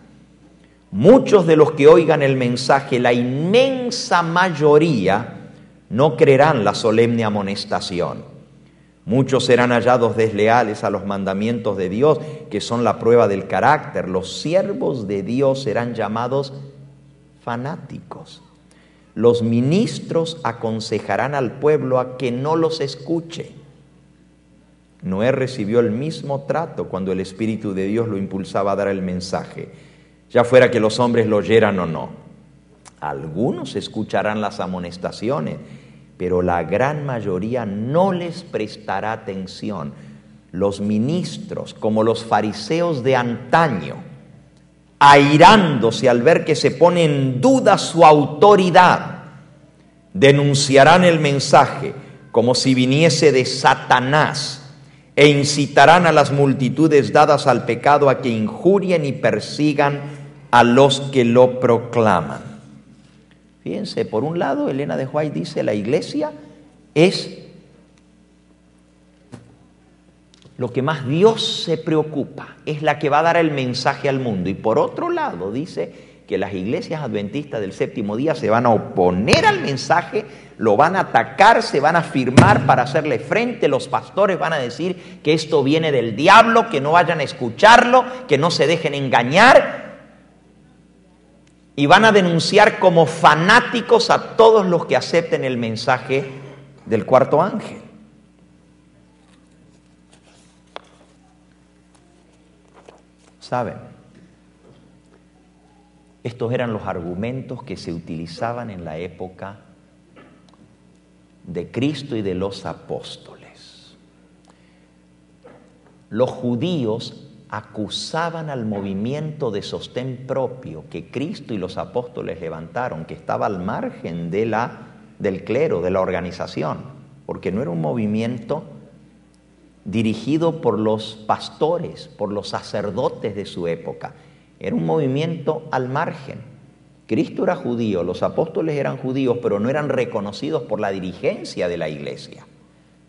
Muchos de los que oigan el mensaje, la inmensa mayoría, no creerán la solemne amonestación. Muchos serán hallados desleales a los mandamientos de Dios, que son la prueba del carácter. Los siervos de Dios serán llamados fanáticos. Los ministros aconsejarán al pueblo a que no los escuche. Noé recibió el mismo trato cuando el Espíritu de Dios lo impulsaba a dar el mensaje, ya fuera que los hombres lo oyeran o no. Algunos escucharán las amonestaciones, pero la gran mayoría no les prestará atención. Los ministros, como los fariseos de antaño, airándose al ver que se pone en duda su autoridad, denunciarán el mensaje como si viniese de Satanás e incitarán a las multitudes dadas al pecado a que injurien y persigan a los que lo proclaman. Fíjense, por un lado, Elena de White dice, la iglesia es lo que más Dios se preocupa, es la que va a dar el mensaje al mundo. Y por otro lado, dice que las iglesias adventistas del séptimo día se van a oponer al mensaje, lo van a atacar, se van a afirmar para hacerle frente. Los pastores van a decir que esto viene del diablo, que no vayan a escucharlo, que no se dejen engañar. Y van a denunciar como fanáticos a todos los que acepten el mensaje del cuarto ángel. ¿Saben? Estos eran los argumentos que se utilizaban en la época de Cristo y de los apóstoles. Los judíos acusaban al movimiento de sostén propio que Cristo y los apóstoles levantaron, que estaba al margen del clero, de la organización, porque no era un movimiento dirigido por los pastores, por los sacerdotes de su época. Era un movimiento al margen. Cristo era judío, los apóstoles eran judíos, pero no eran reconocidos por la dirigencia de la iglesia.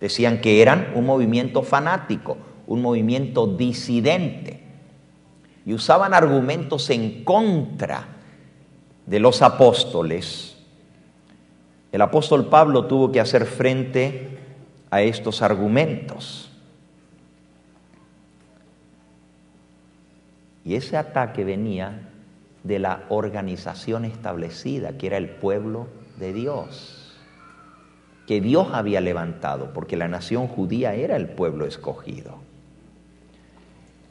Decían que eran un movimiento fanático, un movimiento disidente, y usaban argumentos en contra de los apóstoles. El apóstol Pablo tuvo que hacer frente a estos argumentos. Y ese ataque venía de la organización establecida, que era el pueblo de Dios, que Dios había levantado, porque la nación judía era el pueblo escogido.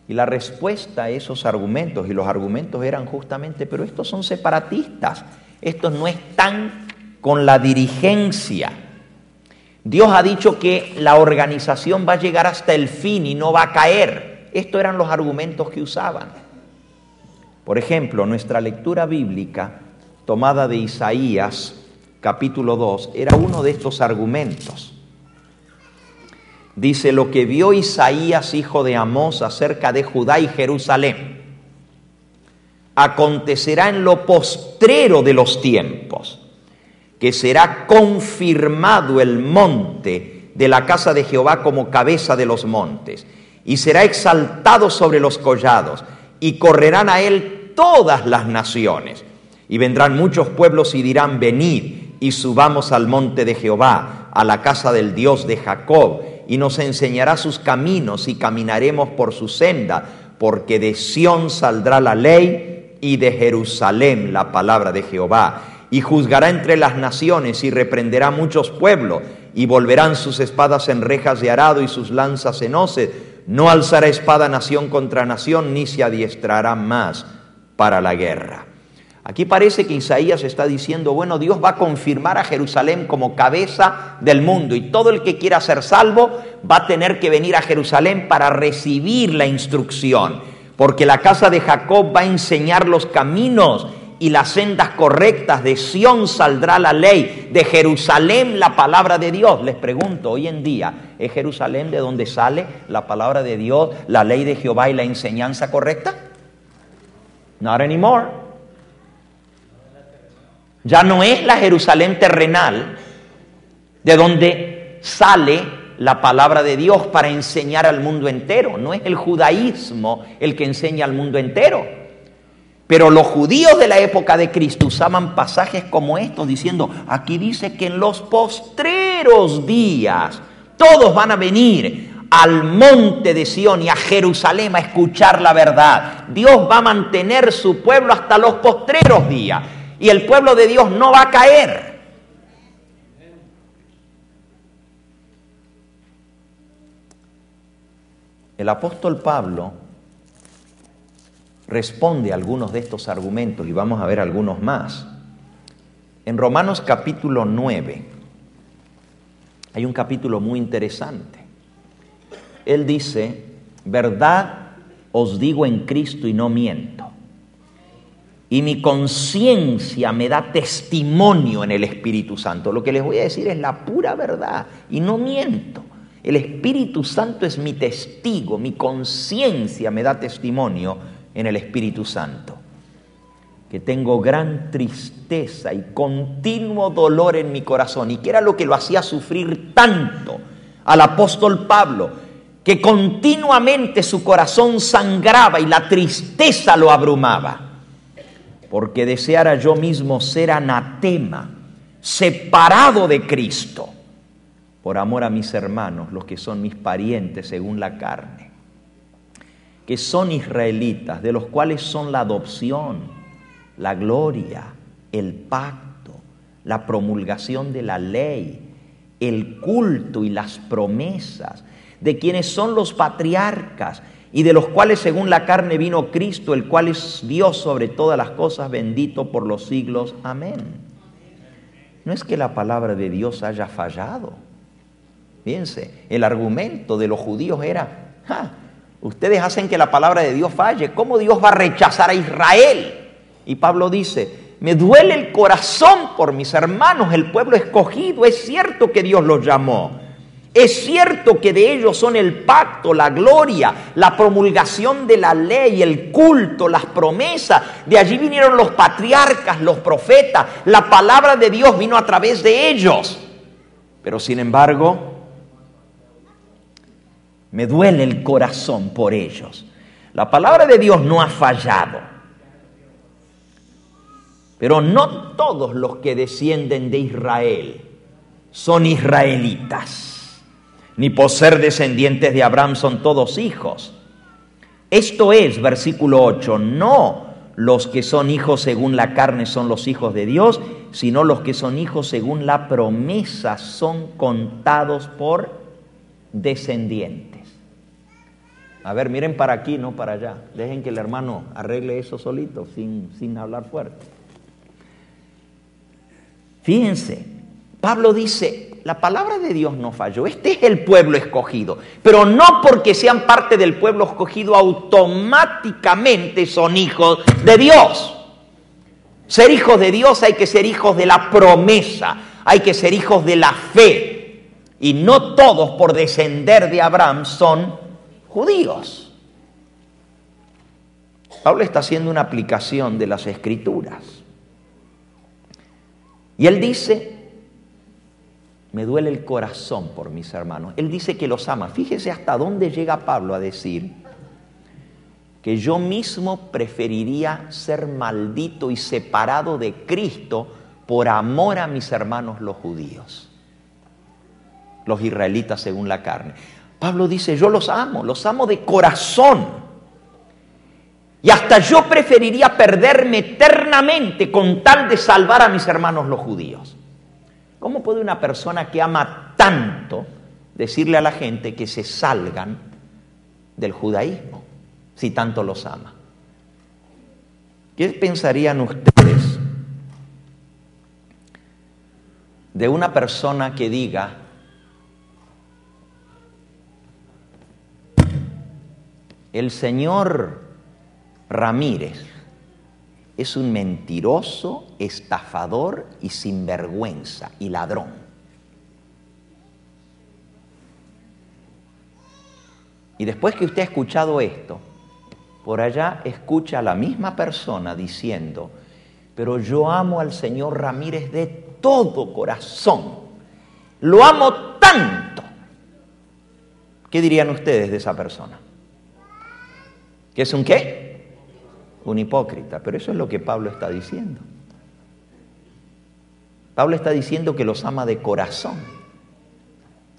Y la respuesta a esos argumentos, y los argumentos eran justamente, pero estos son separatistas, estos no están con la dirigencia. Dios ha dicho que la organización va a llegar hasta el fin y no va a caer. Estos eran los argumentos que usaban. Por ejemplo, nuestra lectura bíblica, tomada de Isaías, capítulo 2, era uno de estos argumentos. Dice, lo que vio Isaías, hijo de Amós, acerca de Judá y Jerusalén, acontecerá en lo postrero de los tiempos, que será confirmado el monte de la casa de Jehová como cabeza de los montes, y será exaltado sobre los collados, y correrán a él todas las naciones. Y vendrán muchos pueblos y dirán, venid y subamos al monte de Jehová, a la casa del Dios de Jacob, y nos enseñará sus caminos y caminaremos por su senda, porque de Sión saldrá la ley y de Jerusalén la palabra de Jehová. Y juzgará entre las naciones y reprenderá muchos pueblos, y volverán sus espadas en rejas de arado y sus lanzas en hoces. No alzará espada nación contra nación, ni se adiestrará más para la guerra. Aquí parece que Isaías está diciendo, bueno, Dios va a confirmar a Jerusalén como cabeza del mundo, y todo el que quiera ser salvo va a tener que venir a Jerusalén para recibir la instrucción, porque la casa de Jacob va a enseñar los caminos y las sendas correctas. De Sión saldrá la ley, de Jerusalén la palabra de Dios. Les pregunto, hoy en día, ¿es Jerusalén de donde sale la palabra de Dios, la ley de Jehová y la enseñanza correcta? Not anymore. Ya no es la Jerusalén terrenal de donde sale la palabra de Dios para enseñar al mundo entero. No es el judaísmo el que enseña al mundo entero. Pero los judíos de la época de Cristo usaban pasajes como estos diciendo, aquí dice que en los postreros días todos van a venir al monte de Sión y a Jerusalén a escuchar la verdad. Dios va a mantener su pueblo hasta los postreros días. Y el pueblo de Dios no va a caer. El apóstol Pablo responde a algunos de estos argumentos y vamos a ver algunos más. En Romanos capítulo 9 hay un capítulo muy interesante. Él dice, verdad os digo en Cristo y no miento. Y mi conciencia me da testimonio en el Espíritu Santo. Lo que les voy a decir es la pura verdad y no miento. El Espíritu Santo es mi testigo, mi conciencia me da testimonio en el Espíritu Santo. Que tengo gran tristeza y continuo dolor en mi corazón. Y que era lo que lo hacía sufrir tanto al apóstol Pablo, que continuamente su corazón sangraba y la tristeza lo abrumaba. Porque deseara yo mismo ser anatema, separado de Cristo, por amor a mis hermanos, los que son mis parientes según la carne, que son israelitas, de los cuales son la adopción, la gloria, el pacto, la promulgación de la ley, el culto y las promesas, de quienes son los patriarcas, y de los cuales según la carne vino Cristo, el cual es Dios sobre todas las cosas, bendito por los siglos. Amén. No es que la palabra de Dios haya fallado. Fíjense, el argumento de los judíos era, ustedes hacen que la palabra de Dios falle, ¿cómo Dios va a rechazar a Israel? Y Pablo dice, me duele el corazón por mis hermanos, el pueblo escogido. Es cierto que Dios los llamó. Es cierto que de ellos son el pacto, la gloria, la promulgación de la ley, el culto, las promesas. De allí vinieron los patriarcas, los profetas. La palabra de Dios vino a través de ellos. Pero sin embargo, me duele el corazón por ellos. La palabra de Dios no ha fallado. Pero no todos los que descienden de Israel son israelitas. Ni por ser descendientes de Abraham son todos hijos. Esto es, versículo 8, no los que son hijos según la carne son los hijos de Dios, sino los que son hijos según la promesa son contados por descendientes. A ver, miren para aquí, no para allá. Dejen que el hermano arregle eso solito, sin hablar fuerte. Fíjense, Pablo dice, la palabra de Dios no falló. Este es el pueblo escogido. Pero no porque sean parte del pueblo escogido automáticamente son hijos de Dios. Ser hijos de Dios hay que ser hijos de la promesa, hay que ser hijos de la fe. Y no todos por descender de Abraham son judíos. Pablo está haciendo una aplicación de las Escrituras. Y él dice, me duele el corazón por mis hermanos. Él dice que los ama. Fíjese hasta dónde llega Pablo a decir que yo mismo preferiría ser maldito y separado de Cristo por amor a mis hermanos los judíos, los israelitas según la carne. Pablo dice, yo los amo de corazón. Y hasta yo preferiría perderme eternamente con tal de salvar a mis hermanos los judíos. ¿Cómo puede una persona que ama tanto decirle a la gente que se salgan del judaísmo si tanto los ama? ¿Qué pensarían ustedes de una persona que diga, el señor Ramírez es un mentiroso, estafador y sinvergüenza y ladrón? Y después que usted ha escuchado esto, por allá escucha a la misma persona diciendo, pero yo amo al señor Ramírez de todo corazón, lo amo tanto. ¿Qué dirían ustedes de esa persona? ¿Que es un qué? Un hipócrita. Pero eso es lo que Pablo está diciendo. Pablo está diciendo que los ama de corazón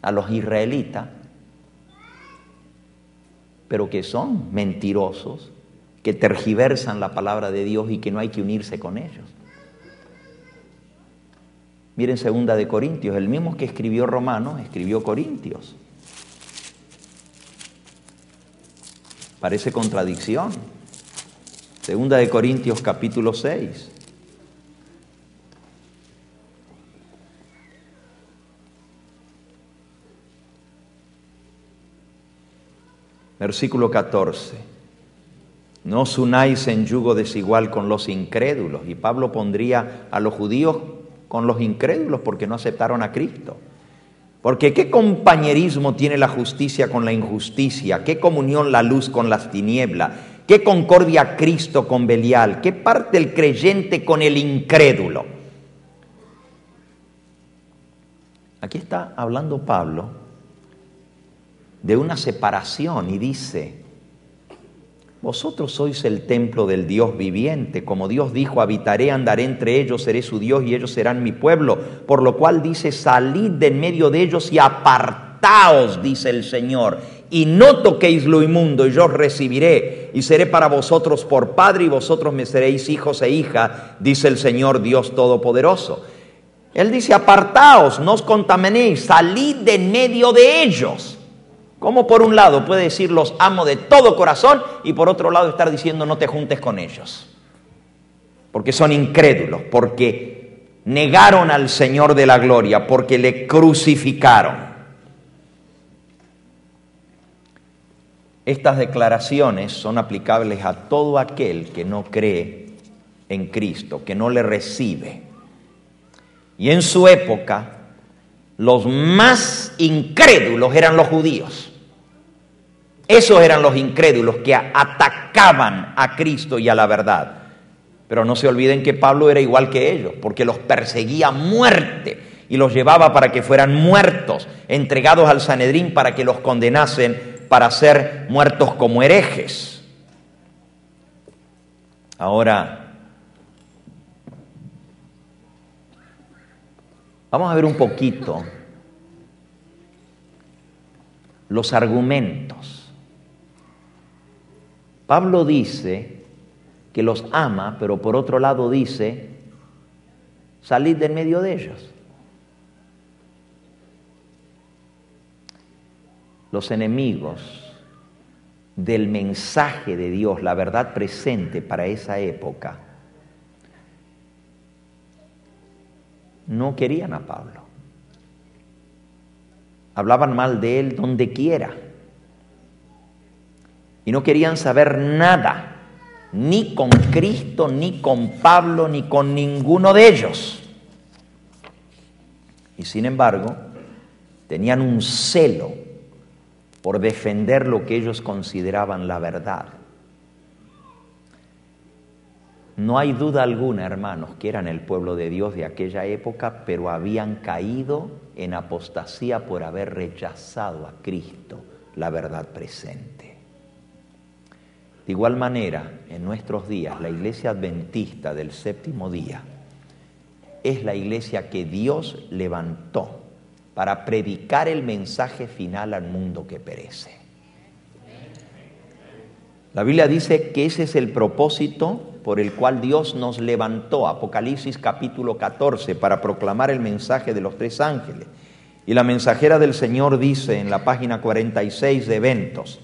a los israelitas, pero que son mentirosos, que tergiversan la palabra de Dios y que no hay que unirse con ellos. Miren 2 de Corintios, el mismo que escribió Romanos, escribió Corintios. Parece contradicción. 2 de Corintios capítulo 6. Versículo 14. No os unáis en yugo desigual con los incrédulos. Y Pablo pondría a los judíos con los incrédulos porque no aceptaron a Cristo. Porque ¿qué compañerismo tiene la justicia con la injusticia? ¿Qué comunión la luz con las tinieblas? ¿Qué concordia Cristo con Belial? ¿Qué parte el creyente con el incrédulo? Aquí está hablando Pablo de una separación y dice, vosotros sois el templo del Dios viviente, como Dios dijo, habitaré, andaré entre ellos, seré su Dios y ellos serán mi pueblo, por lo cual dice, salid de en medio de ellos y apartaos, dice el Señor, y no toquéis lo inmundo, y yo os recibiré, y seré para vosotros por padre, y vosotros me seréis hijos e hijas, dice el Señor Dios Todopoderoso. Él dice, apartaos, no os contaminéis, salid de en medio de ellos. ¿Cómo por un lado puede decir los amo de todo corazón y por otro lado estar diciendo no te juntes con ellos? Porque son incrédulos, porque negaron al Señor de la gloria, porque le crucificaron. Estas declaraciones son aplicables a todo aquel que no cree en Cristo, que no le recibe. Y en su época, los más incrédulos eran los judíos. Esos eran los incrédulos que atacaban a Cristo y a la verdad. Pero no se olviden que Pablo era igual que ellos, porque los perseguía a muerte y los llevaba para que fueran muertos, entregados al Sanedrín para que los condenasen para ser muertos como herejes. Ahora, vamos a ver un poquito los argumentos. Pablo dice que los ama, pero por otro lado dice, salid de en medio de ellos. Los enemigos del mensaje de Dios, la verdad presente para esa época, no querían a Pablo. Hablaban mal de él donde quiera. Y no querían saber nada ni con Cristo, ni con Pablo, ni con ninguno de ellos. Y sin embargo, tenían un celo por defender lo que ellos consideraban la verdad. No hay duda alguna, hermanos, que eran el pueblo de Dios de aquella época, pero habían caído en apostasía por haber rechazado a Cristo, la verdad presente. De igual manera, en nuestros días, la iglesia adventista del séptimo día es la iglesia que Dios levantó para predicar el mensaje final al mundo que perece. La Biblia dice que ese es el propósito por el cual Dios nos levantó, Apocalipsis capítulo 14, para proclamar el mensaje de los tres ángeles. Y la mensajera del Señor dice en la página 46 de Eventos: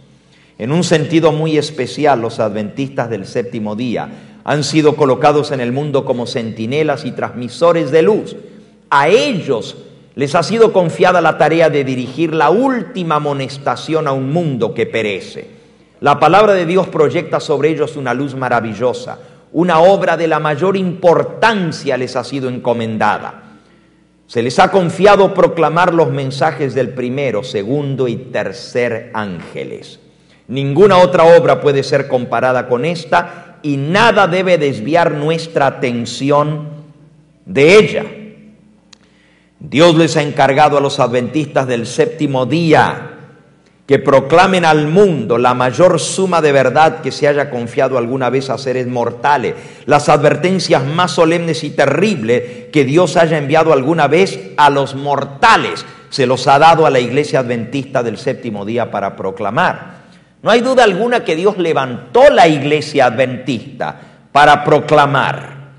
en un sentido muy especial, los adventistas del séptimo día han sido colocados en el mundo como centinelas y transmisores de luz. A ellos les ha sido confiada la tarea de dirigir la última amonestación a un mundo que perece. La palabra de Dios proyecta sobre ellos una luz maravillosa. Una obra de la mayor importancia les ha sido encomendada. Se les ha confiado proclamar los mensajes del primero, segundo y tercer ángeles. Ninguna otra obra puede ser comparada con esta y nada debe desviar nuestra atención de ella. Dios les ha encargado a los adventistas del séptimo día que proclamen al mundo la mayor suma de verdad que se haya confiado alguna vez a seres mortales, las advertencias más solemnes y terribles que Dios haya enviado alguna vez a los mortales, se los ha dado a la iglesia adventista del séptimo día para proclamar. No hay duda alguna que Dios levantó la iglesia adventista para proclamar.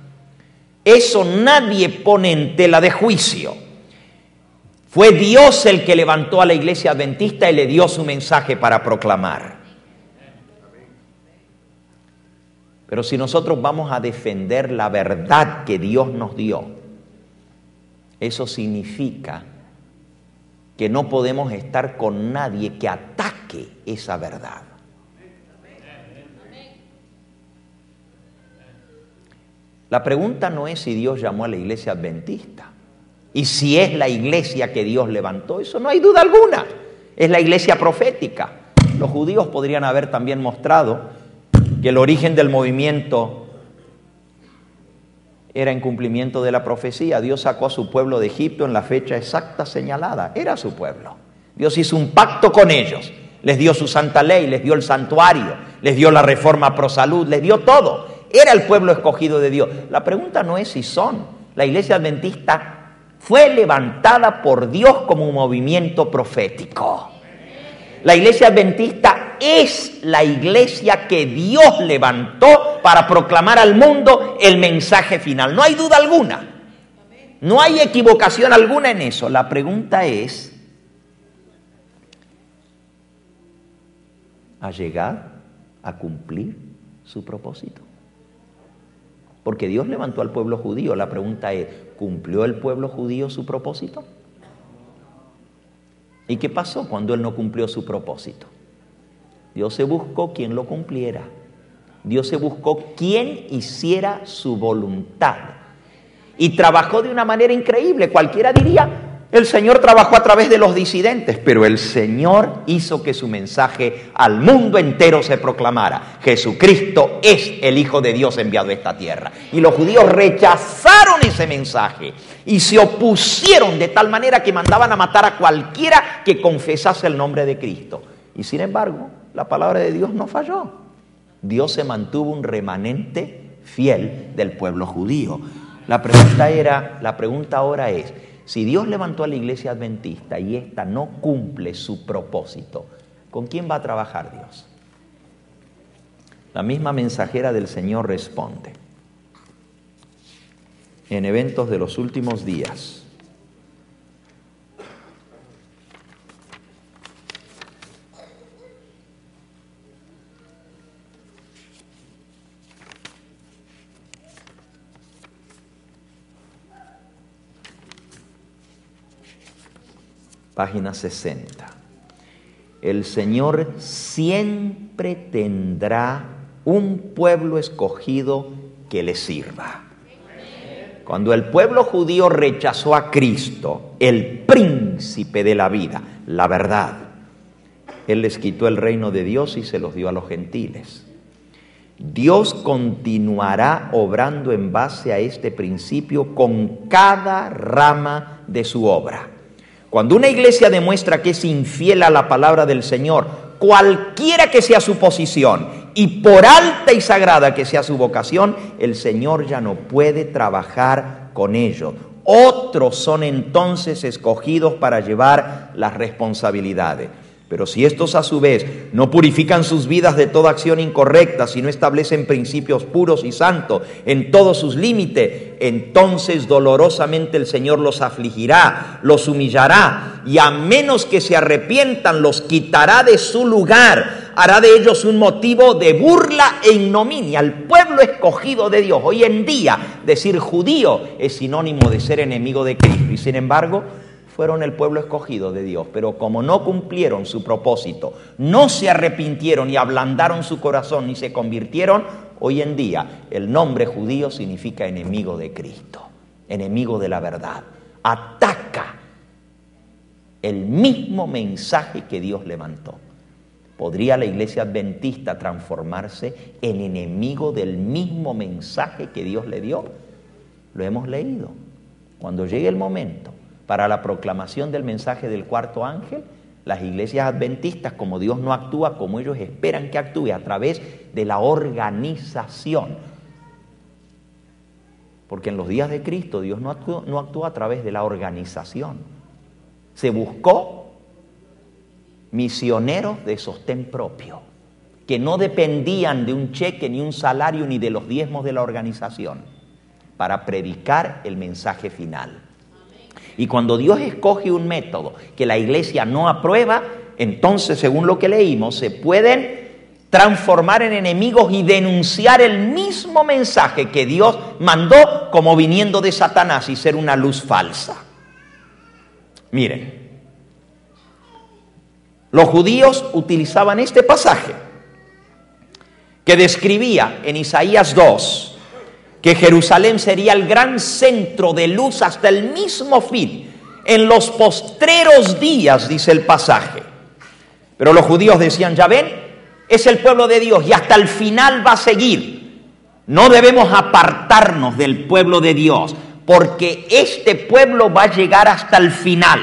Eso nadie pone en tela de juicio. Fue Dios el que levantó a la iglesia adventista y le dio su mensaje para proclamar. Pero si nosotros vamos a defender la verdad que Dios nos dio, eso significa que no podemos estar con nadie que ataque esa verdad. La pregunta no es si Dios llamó a la iglesia adventista. Y si es la iglesia que Dios levantó, eso no hay duda alguna. Es la iglesia profética. Los judíos podrían haber también mostrado que el origen del movimiento era en cumplimiento de la profecía. Dios sacó a su pueblo de Egipto en la fecha exacta señalada. Era su pueblo. Dios hizo un pacto con ellos. Les dio su santa ley, les dio el santuario, les dio la reforma pro salud, les dio todo. Era el pueblo escogido de Dios. La pregunta no es si son. La iglesia adventista fue levantada por Dios como un movimiento profético. La iglesia adventista es la iglesia que Dios levantó para proclamar al mundo el mensaje final. No hay duda alguna. No hay equivocación alguna en eso. La pregunta es, ¿ha llegado a cumplir su propósito? Porque Dios levantó al pueblo judío. La pregunta es, ¿cumplió el pueblo judío su propósito? ¿Y qué pasó cuando él no cumplió su propósito? Dios se buscó quien lo cumpliera. Dios se buscó quien hiciera su voluntad. Y trabajó de una manera increíble. Cualquiera diría, el Señor trabajó a través de los disidentes, pero el Señor hizo que su mensaje al mundo entero se proclamara. Jesucristo es el Hijo de Dios enviado a esta tierra. Y los judíos rechazaron ese mensaje y se opusieron de tal manera que mandaban a matar a cualquiera que confesase el nombre de Cristo. Y sin embargo, la palabra de Dios no falló. Dios se mantuvo un remanente fiel del pueblo judío. La pregunta ahora es, si Dios levantó a la iglesia adventista y ésta no cumple su propósito, ¿con quién va a trabajar Dios? La misma mensajera del Señor responde. En Eventos de los Últimos Días, página 60. El Señor siempre tendrá un pueblo escogido que le sirva. Cuando el pueblo judío rechazó a Cristo, el príncipe de la vida, la verdad, Él les quitó el reino de Dios y se los dio a los gentiles. Dios continuará obrando en base a este principio con cada rama de su obra. Cuando una iglesia demuestra que es infiel a la palabra del Señor, cualquiera que sea su posición y por alta y sagrada que sea su vocación, el Señor ya no puede trabajar con ellos. Otros son entonces escogidos para llevar las responsabilidades. Pero si estos a su vez no purifican sus vidas de toda acción incorrecta, si no establecen principios puros y santos en todos sus límites, entonces dolorosamente el Señor los afligirá, los humillará, y a menos que se arrepientan, los quitará de su lugar, hará de ellos un motivo de burla e ignominia. El pueblo escogido de Dios, hoy en día, decir judío es sinónimo de ser enemigo de Cristo, y sin embargo, fueron el pueblo escogido de Dios, pero como no cumplieron su propósito, no se arrepintieron y ablandaron su corazón y se convirtieron, hoy en día el nombre judío significa enemigo de Cristo, enemigo de la verdad. Ataca el mismo mensaje que Dios levantó. ¿Podría la iglesia adventista transformarse en enemigo del mismo mensaje que Dios le dio? Lo hemos leído. Cuando llegue el momento para la proclamación del mensaje del cuarto ángel, las iglesias adventistas, como Dios no actúa como ellos esperan que actúe, a través de la organización. Porque en los días de Cristo Dios no actuó a través de la organización. Se buscó misioneros de sostén propio, que no dependían de un cheque, ni un salario, ni de los diezmos de la organización, para predicar el mensaje final. Y cuando Dios escoge un método que la iglesia no aprueba, entonces, según lo que leímos, se pueden transformar en enemigos y denunciar el mismo mensaje que Dios mandó como viniendo de Satanás y ser una luz falsa. Miren, los judíos utilizaban este pasaje que describía en Isaías 2 que Jerusalén sería el gran centro de luz hasta el mismo fin, en los postreros días, dice el pasaje. Pero los judíos decían, ya ven, es el pueblo de Dios y hasta el final va a seguir. No debemos apartarnos del pueblo de Dios, porque este pueblo va a llegar hasta el final.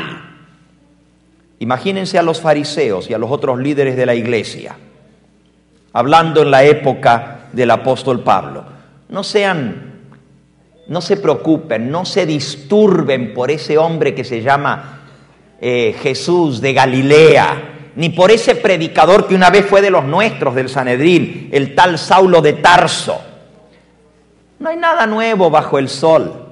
Imagínense a los fariseos y a los otros líderes de la iglesia, hablando en la época del apóstol Pablo. No se preocupen, no se disturben por ese hombre que se llama Jesús de Galilea, ni por ese predicador que una vez fue de los nuestros, del Sanedrín, el tal Saulo de Tarso. No hay nada nuevo bajo el sol.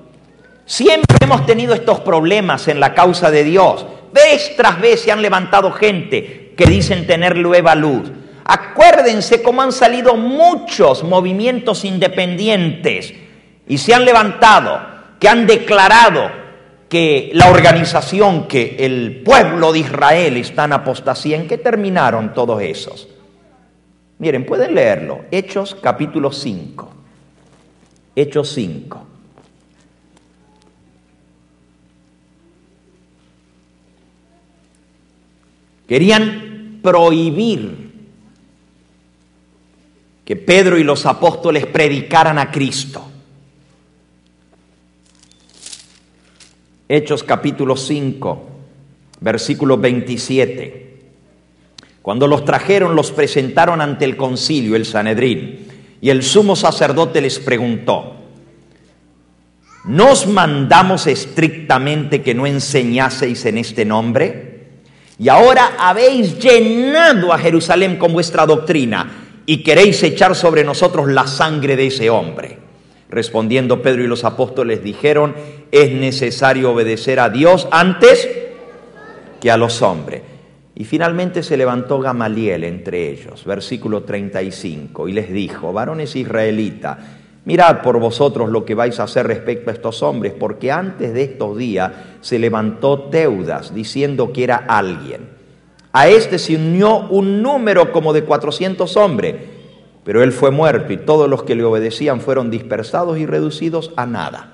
Siempre hemos tenido estos problemas en la causa de Dios. Vez tras vez se han levantado gente que dicen tener nueva luz. Acuérdense cómo han salido muchos movimientos independientes y se han levantado, que han declarado que la organización, que el pueblo de Israel está en apostasía. ¿En qué terminaron todos esos? Miren, pueden leerlo. Hechos capítulo 5. Hechos 5. Querían prohibir que Pedro y los apóstoles predicaran a Cristo. Hechos capítulo 5, versículo 27. Cuando los trajeron, los presentaron ante el concilio, el Sanedrín, y el sumo sacerdote les preguntó: ¿no os mandamos estrictamente que no enseñaseis en este nombre? Y ahora habéis llenado a Jerusalén con vuestra doctrina, y queréis echar sobre nosotros la sangre de ese hombre. Respondiendo Pedro y los apóstoles dijeron: es necesario obedecer a Dios antes que a los hombres. Y finalmente se levantó Gamaliel entre ellos, versículo 35, y les dijo: varones israelitas, mirad por vosotros lo que vais a hacer respecto a estos hombres, porque antes de estos días se levantó Teudas, diciendo que era alguien. A este se unió un número como de 400 hombres, Pero él fue muerto y todos los que le obedecían fueron dispersados y reducidos a nada.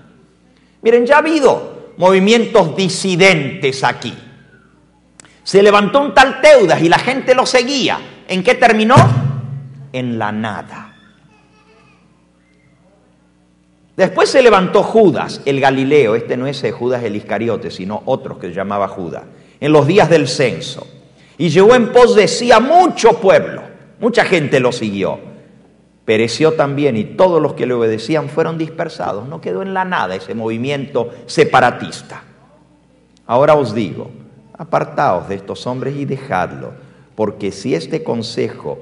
Miren, ya ha habido movimientos disidentes aquí. Se levantó un tal Teudas y la gente lo seguía. ¿En qué terminó? En la nada. Después se levantó Judas, el Galileo. Este no es Judas el Iscariote, sino otro que se llamaba Judas, en los días del censo. Y llevó en pos de sí a mucho pueblo. Mucha gente lo siguió. Pereció también y todos los que le obedecían fueron dispersados. No quedó en la nada ese movimiento separatista. Ahora os digo, apartaos de estos hombres y dejadlo, porque si este consejo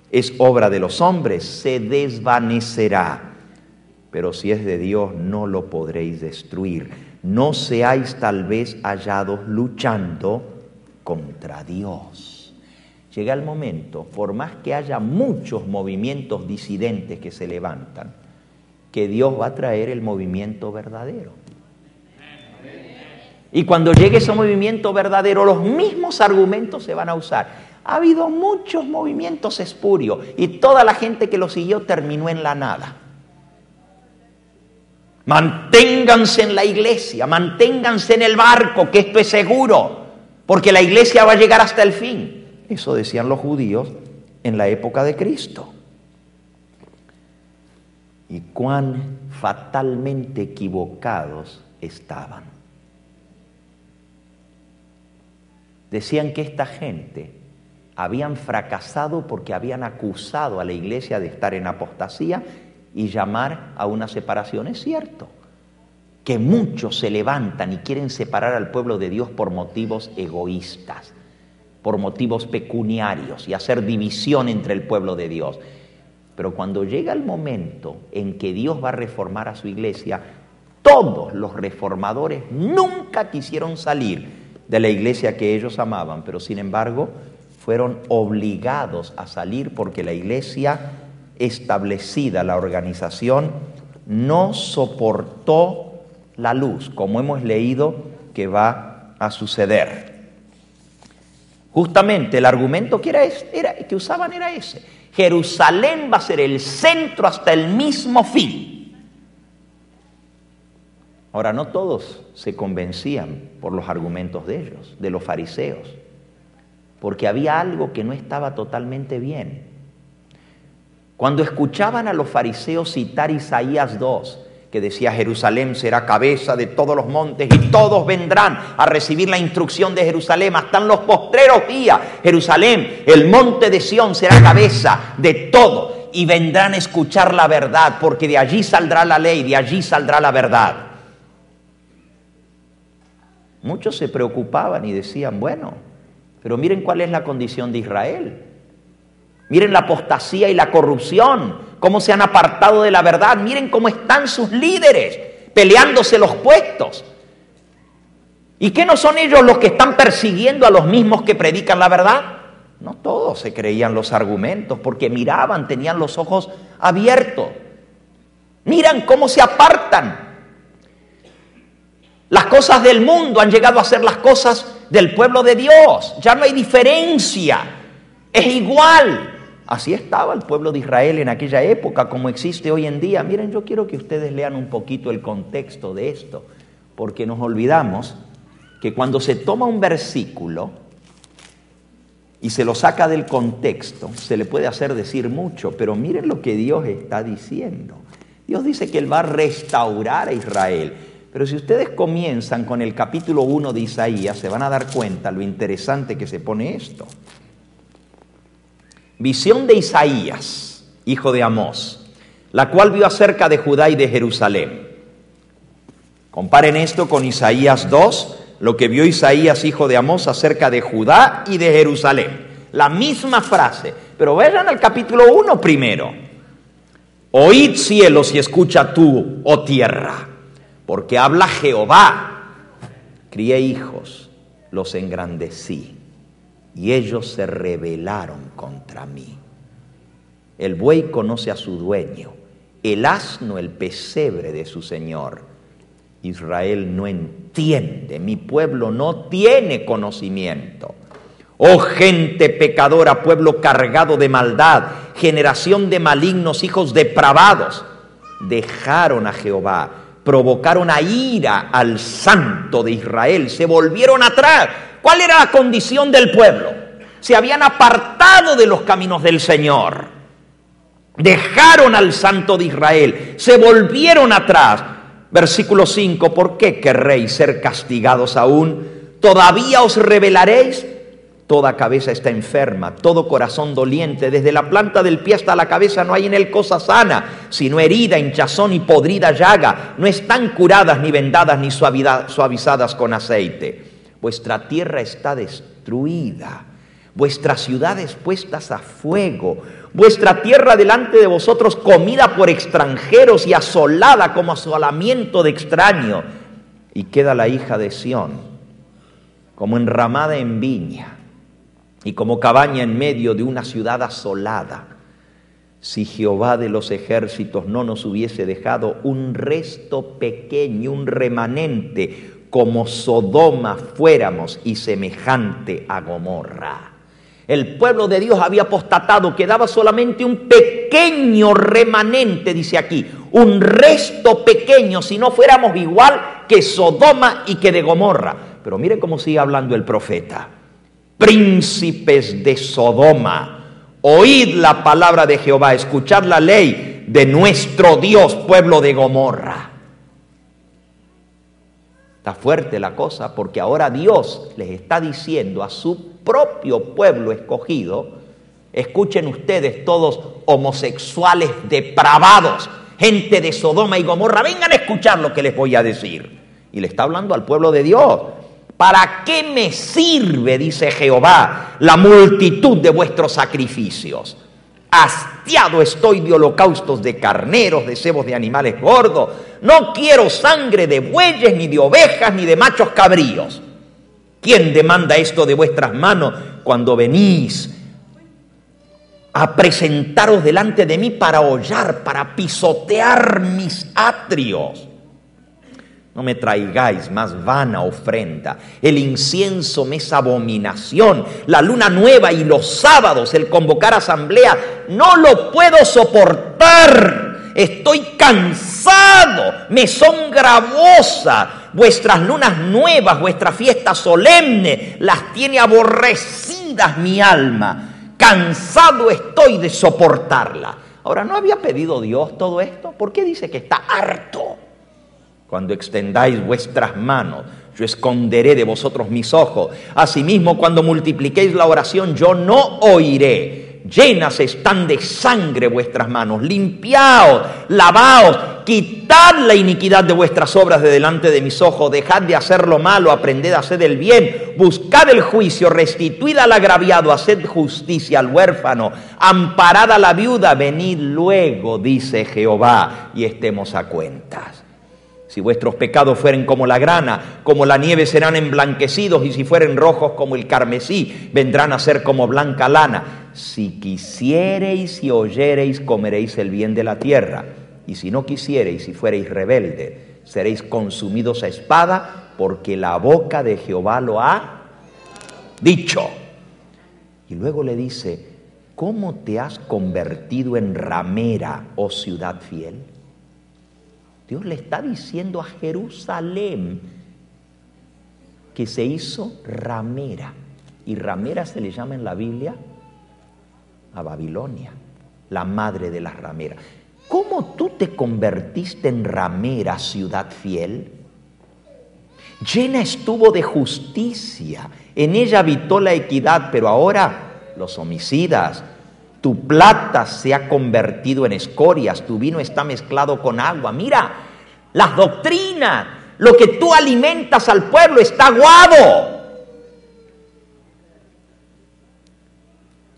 es obra de los hombres, se desvanecerá. Pero si es de Dios, no lo podréis destruir. No seáis tal vez hallados luchando contra Dios. Llega el momento, por más que haya muchos movimientos disidentes que se levantan, que Dios va a traer el movimiento verdadero. Y cuando llegue ese movimiento verdadero, los mismos argumentos se van a usar. Ha habido muchos movimientos espurios y toda la gente que lo siguió terminó en la nada. Manténganse en la iglesia, manténganse en el barco, que esto es seguro, porque la iglesia va a llegar hasta el fin. Eso decían los judíos en la época de Cristo. Y cuán fatalmente equivocados estaban. Decían que esta gente habían fracasado porque habían acusado a la iglesia de estar en apostasía y llamar a una separación. Es cierto que muchos se levantan y quieren separar al pueblo de Dios por motivos egoístas, por motivos pecuniarios y hacer división entre el pueblo de Dios. Pero cuando llega el momento en que Dios va a reformar a su iglesia, todos los reformadores nunca quisieron salir de la iglesia que ellos amaban, pero sin embargo fueron obligados a salir porque la iglesia establecida, la organización, no soportó la luz, como hemos leído que va a suceder. Justamente el argumento que usaban era ese. Jerusalén va a ser el centro hasta el mismo fin. Ahora, no todos se convencían por los argumentos de ellos, de los fariseos, porque había algo que no estaba totalmente bien. Cuando escuchaban a los fariseos citar Isaías 2, que decía Jerusalén será cabeza de todos los montes y todos vendrán a recibir la instrucción de Jerusalén hasta en los postreros días. Jerusalén, el monte de Sión, será cabeza de todo y vendrán a escuchar la verdad, porque de allí saldrá la ley, de allí saldrá la verdad. Muchos se preocupaban y decían, bueno, pero miren cuál es la condición de Israel. Miren la apostasía y la corrupción, cómo se han apartado de la verdad. Miren cómo están sus líderes peleándose los puestos. ¿Y qué no son ellos los que están persiguiendo a los mismos que predican la verdad? No todos se creían los argumentos porque miraban, tenían los ojos abiertos. Miran cómo se apartan. Las cosas del mundo han llegado a ser las cosas del pueblo de Dios. Ya no hay diferencia, es igual. Así estaba el pueblo de Israel en aquella época como existe hoy en día. Miren, yo quiero que ustedes lean un poquito el contexto de esto, porque nos olvidamos que cuando se toma un versículo y se lo saca del contexto, se le puede hacer decir mucho, pero miren lo que Dios está diciendo. Dios dice que Él va a restaurar a Israel. Pero si ustedes comienzan con el capítulo 1 de Isaías, se van a dar cuenta lo interesante que se pone esto. Visión de Isaías, hijo de Amós, la cual vio acerca de Judá y de Jerusalén. Comparen esto con Isaías 2, lo que vio Isaías, hijo de Amós, acerca de Judá y de Jerusalén. La misma frase, pero vayan al capítulo 1 primero. Oíd cielos y escucha tú, oh tierra, porque habla Jehová. Crié hijos, los engrandecí, y ellos se rebelaron contra mí. El buey conoce a su dueño, el asno el pesebre de su señor. Israel no entiende, mi pueblo no tiene conocimiento. Oh gente pecadora, pueblo cargado de maldad, generación de malignos, hijos depravados, dejaron a Jehová, provocaron a ira al Santo de Israel, se volvieron atrás. ¿Cuál era la condición del pueblo? Se habían apartado de los caminos del Señor, dejaron al Santo de Israel, se volvieron atrás. Versículo 5, ¿por qué querréis ser castigados aún? ¿Todavía os rebelaréis? Toda cabeza está enferma, todo corazón doliente, desde la planta del pie hasta la cabeza no hay en él cosa sana, sino herida, hinchazón y podrida llaga. No están curadas, ni vendadas, ni suavizadas con aceite. Vuestra tierra está destruida, vuestras ciudades puestas a fuego, vuestra tierra delante de vosotros comida por extranjeros y asolada como asolamiento de extraño. Y queda la hija de Sión como enramada en viña y como cabaña en medio de una ciudad asolada. Si Jehová de los ejércitos no nos hubiese dejado un resto pequeño, un remanente, como Sodoma fuéramos y semejante a Gomorra. El pueblo de Dios había apostatado, quedaba solamente un pequeño remanente, dice aquí, un resto pequeño, si no fuéramos igual que Sodoma y que de Gomorra. Pero mire cómo sigue hablando el profeta. Príncipes de Sodoma, oíd la palabra de Jehová, escuchad la ley de nuestro Dios, pueblo de Gomorra. Está fuerte la cosa, porque ahora Dios les está diciendo a su propio pueblo escogido: escuchen ustedes todos homosexuales depravados, gente de Sodoma y Gomorra, vengan a escuchar lo que les voy a decir. Y le está hablando al pueblo de Dios. ¿Para qué me sirve, dice Jehová, la multitud de vuestros sacrificios? Hastiado estoy de holocaustos de carneros, de cebos de animales gordos. No quiero sangre de bueyes, ni de ovejas, ni de machos cabríos. ¿Quién demanda esto de vuestras manos cuando venís a presentaros delante de mí para hollar, para pisotear mis atrios? No me traigáis más vana ofrenda. El incienso me es abominación. La luna nueva y los sábados, el convocar asamblea, no lo puedo soportar. Estoy cansado, me son gravosa. Vuestras lunas nuevas, vuestras fiestas solemnes, las tiene aborrecidas mi alma. Cansado estoy de soportarla. Ahora, ¿no había pedido Dios todo esto? ¿Por qué dice que está harto? Cuando extendáis vuestras manos, yo esconderé de vosotros mis ojos. Asimismo, cuando multipliquéis la oración, yo no oiré. Llenas están de sangre vuestras manos. Limpiaos, lavaos, quitad la iniquidad de vuestras obras de delante de mis ojos. Dejad de hacer lo malo, aprended a hacer el bien. Buscad el juicio, restituid al agraviado, haced justicia al huérfano. Amparad a la viuda, venid luego, dice Jehová, y estemos a cuentas. Si vuestros pecados fueren como la grana, como la nieve serán emblanquecidos, y si fueren rojos como el carmesí, vendrán a ser como blanca lana. Si quisiereis y oyereis, comeréis el bien de la tierra. Y si no quisiereis y fuereis rebelde, seréis consumidos a espada, porque la boca de Jehová lo ha dicho. Y luego le dice: ¿cómo te has convertido en ramera, oh ciudad fiel? Dios le está diciendo a Jerusalén que se hizo ramera. Y ramera se le llama en la Biblia a Babilonia, la madre de las rameras. ¿Cómo tú te convertiste en ramera, ciudad fiel? Llena estuvo de justicia, en ella habitó la equidad, pero ahora los homicidas. Tu plata se ha convertido en escorias, tu vino está mezclado con agua. Mira, las doctrinas, lo que tú alimentas al pueblo está aguado.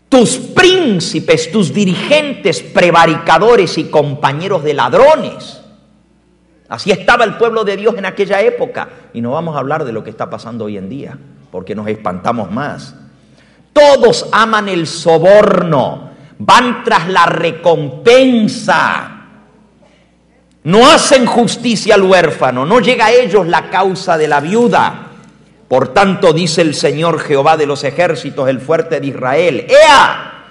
Tus príncipes, tus dirigentes, prevaricadores y compañeros de ladrones. Así estaba el pueblo de Dios en aquella época. Y no vamos a hablar de lo que está pasando hoy en día, porque nos espantamos más. Todos aman el soborno. Van tras la recompensa. No hacen justicia al huérfano. No llega a ellos la causa de la viuda. Por tanto, dice el Señor Jehová de los ejércitos, el fuerte de Israel: ¡Ea!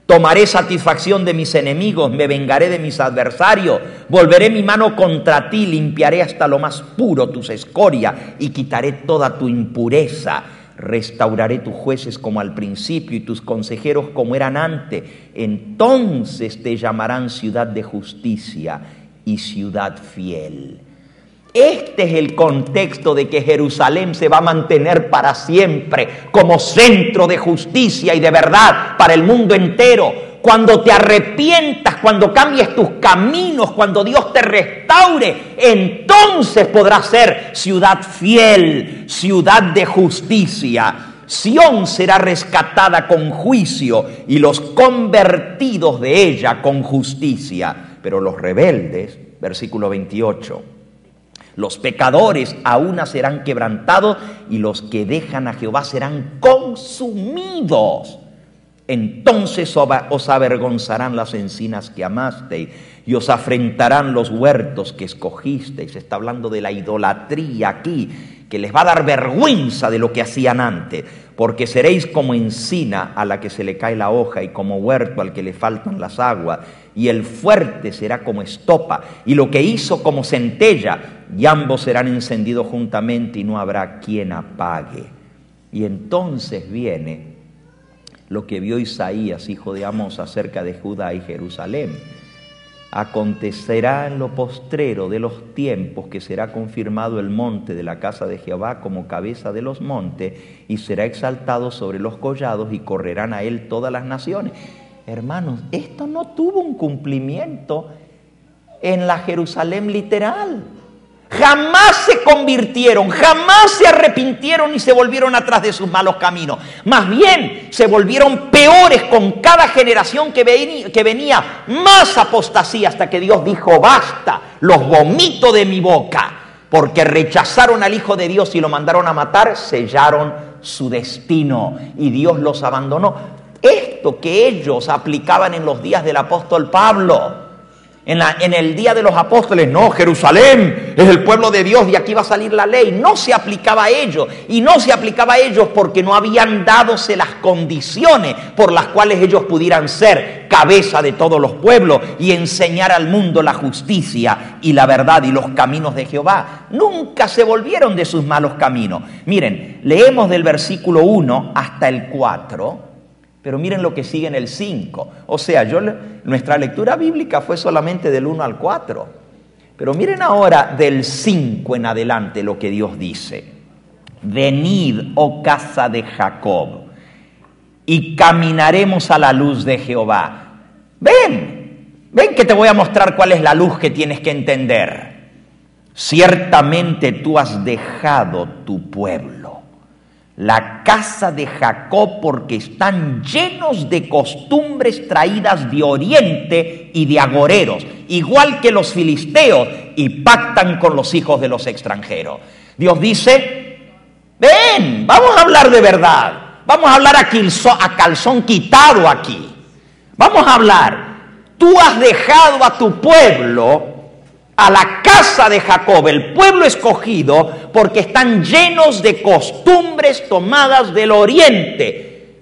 Tomaré satisfacción de mis enemigos, me vengaré de mis adversarios, volveré mi mano contra ti, limpiaré hasta lo más puro tus escorias y quitaré toda tu impureza. Restauraré tus jueces como al principio y tus consejeros como eran antes. Entonces te llamarán ciudad de justicia y ciudad fiel. Este es el contexto de que Jerusalén se va a mantener para siempre como centro de justicia y de verdad para el mundo entero. Cuando te arrepientas, cuando cambies tus caminos, cuando Dios te restaure, entonces podrás ser ciudad fiel, ciudad de justicia. Sión será rescatada con juicio y los convertidos de ella con justicia. Pero los rebeldes, versículo 28, los pecadores aún serán quebrantados y los que dejan a Jehová serán consumidos. Entonces os avergonzarán las encinas que amasteis y os afrentarán los huertos que escogisteis. Está hablando de la idolatría aquí, que les va a dar vergüenza de lo que hacían antes, porque seréis como encina a la que se le cae la hoja y como huerto al que le faltan las aguas, y el fuerte será como estopa y lo que hizo como centella, y ambos serán encendidos juntamente y no habrá quien apague. Y entonces viene lo que vio Isaías, hijo de Amós, acerca de Judá y Jerusalén. Acontecerá en lo postrero de los tiempos que será confirmado el monte de la casa de Jehová como cabeza de los montes y será exaltado sobre los collados y correrán a él todas las naciones. Hermanos, esto no tuvo un cumplimiento en la Jerusalén literal. Jamás se convirtieron, jamás se arrepintieron y se volvieron atrás de sus malos caminos. Más bien, se volvieron peores con cada generación que venía, más apostasía, hasta que Dios dijo: basta, los vomito de mi boca. Porque rechazaron al Hijo de Dios y lo mandaron a matar, sellaron su destino y Dios los abandonó. Esto que ellos aplicaban en los días del apóstol Pablo, en el día de los apóstoles: no, Jerusalén es el pueblo de Dios y aquí va a salir la ley, no se aplicaba a ellos. Y no se aplicaba a ellos porque no habían dadose las condiciones por las cuales ellos pudieran ser cabeza de todos los pueblos y enseñar al mundo la justicia y la verdad y los caminos de Jehová. Nunca se volvieron de sus malos caminos. Miren, leemos del versículo 1 hasta el 4. Pero miren lo que sigue en el 5. O sea, nuestra lectura bíblica fue solamente del 1 al 4. Pero miren ahora del 5 en adelante lo que Dios dice. Venid, oh casa de Jacob, y caminaremos a la luz de Jehová. Ven que te voy a mostrar cuál es la luz que tienes que entender. Ciertamente tú has dejado tu pueblo, la casa de Jacob, porque están llenos de costumbres traídas de oriente y de agoreros, igual que los filisteos, y pactan con los hijos de los extranjeros. Dios dice: ven, vamos a hablar de verdad, vamos a hablar a calzón quitado aquí. Vamos a hablar, tú has dejado a tu pueblo, a la casa de Jacob, el pueblo escogido, porque están llenos de costumbres tomadas del oriente.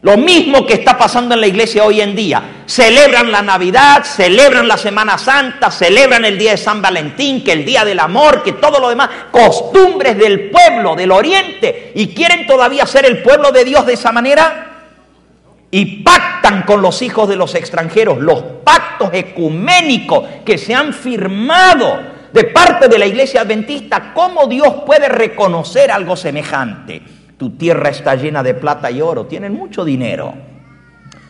Lo mismo que está pasando en la iglesia hoy en día. Celebran la Navidad, celebran la Semana Santa, celebran el día de San Valentín, que el día del amor, que todo lo demás. Costumbres del pueblo del oriente. ¿Y quieren todavía ser el pueblo de Dios de esa manera? Y pactan con los hijos de los extranjeros, los pactos ecuménicos que se han firmado de parte de la iglesia adventista. ¿Cómo Dios puede reconocer algo semejante? Tu tierra está llena de plata y oro, tienen mucho dinero.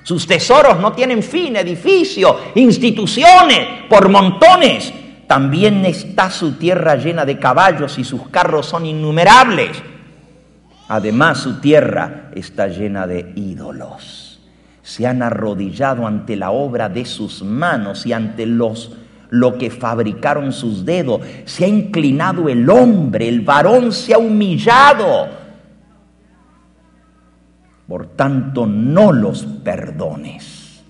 Sus tesoros no tienen fin, edificios, instituciones, por montones. También está su tierra llena de caballos y sus carros son innumerables. Además, su tierra está llena de ídolos. Se han arrodillado ante la obra de sus manos y ante lo que fabricaron sus dedos. Se ha inclinado el hombre, el varón se ha humillado. Por tanto, no los perdones.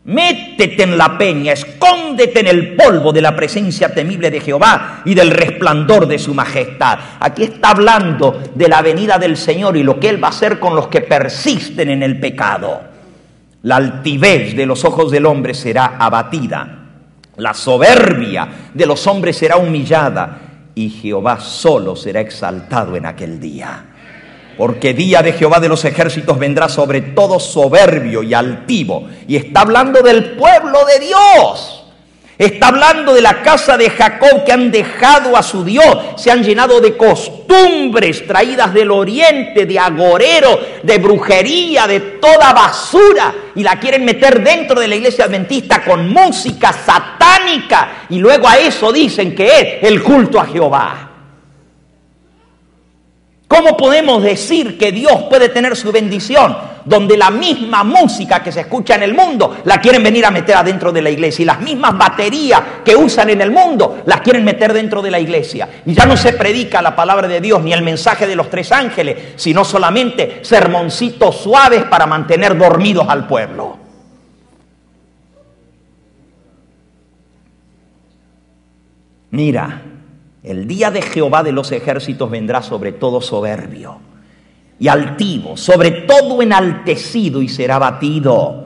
Métete en la peña, escóndete en el polvo de la presencia temible de Jehová y del resplandor de su majestad. Aquí está hablando de la venida del Señor y lo que Él va a hacer con los que persisten en el pecado. La altivez de los ojos del hombre será abatida, la soberbia de los hombres será humillada y Jehová solo será exaltado en aquel día. Porque día de Jehová de los ejércitos vendrá sobre todo soberbio y altivo. Y está hablando del pueblo de Dios. Está hablando de la casa de Jacob que han dejado a su Dios. Se han llenado de costumbres traídas del oriente, de agorero, de brujería, de toda basura. Y la quieren meter dentro de la iglesia adventista con música satánica. Y luego a eso dicen que es el culto a Jehová. ¿Cómo podemos decir que Dios puede tener su bendición donde la misma música que se escucha en el mundo la quieren venir a meter adentro de la iglesia y las mismas baterías que usan en el mundo las quieren meter dentro de la iglesia? Y ya no se predica la palabra de Dios ni el mensaje de los 3 ángeles, sino solamente sermoncitos suaves para mantener dormidos al pueblo. Mira, el día de Jehová de los ejércitos vendrá sobre todo soberbio y altivo, sobre todo enaltecido y será batido,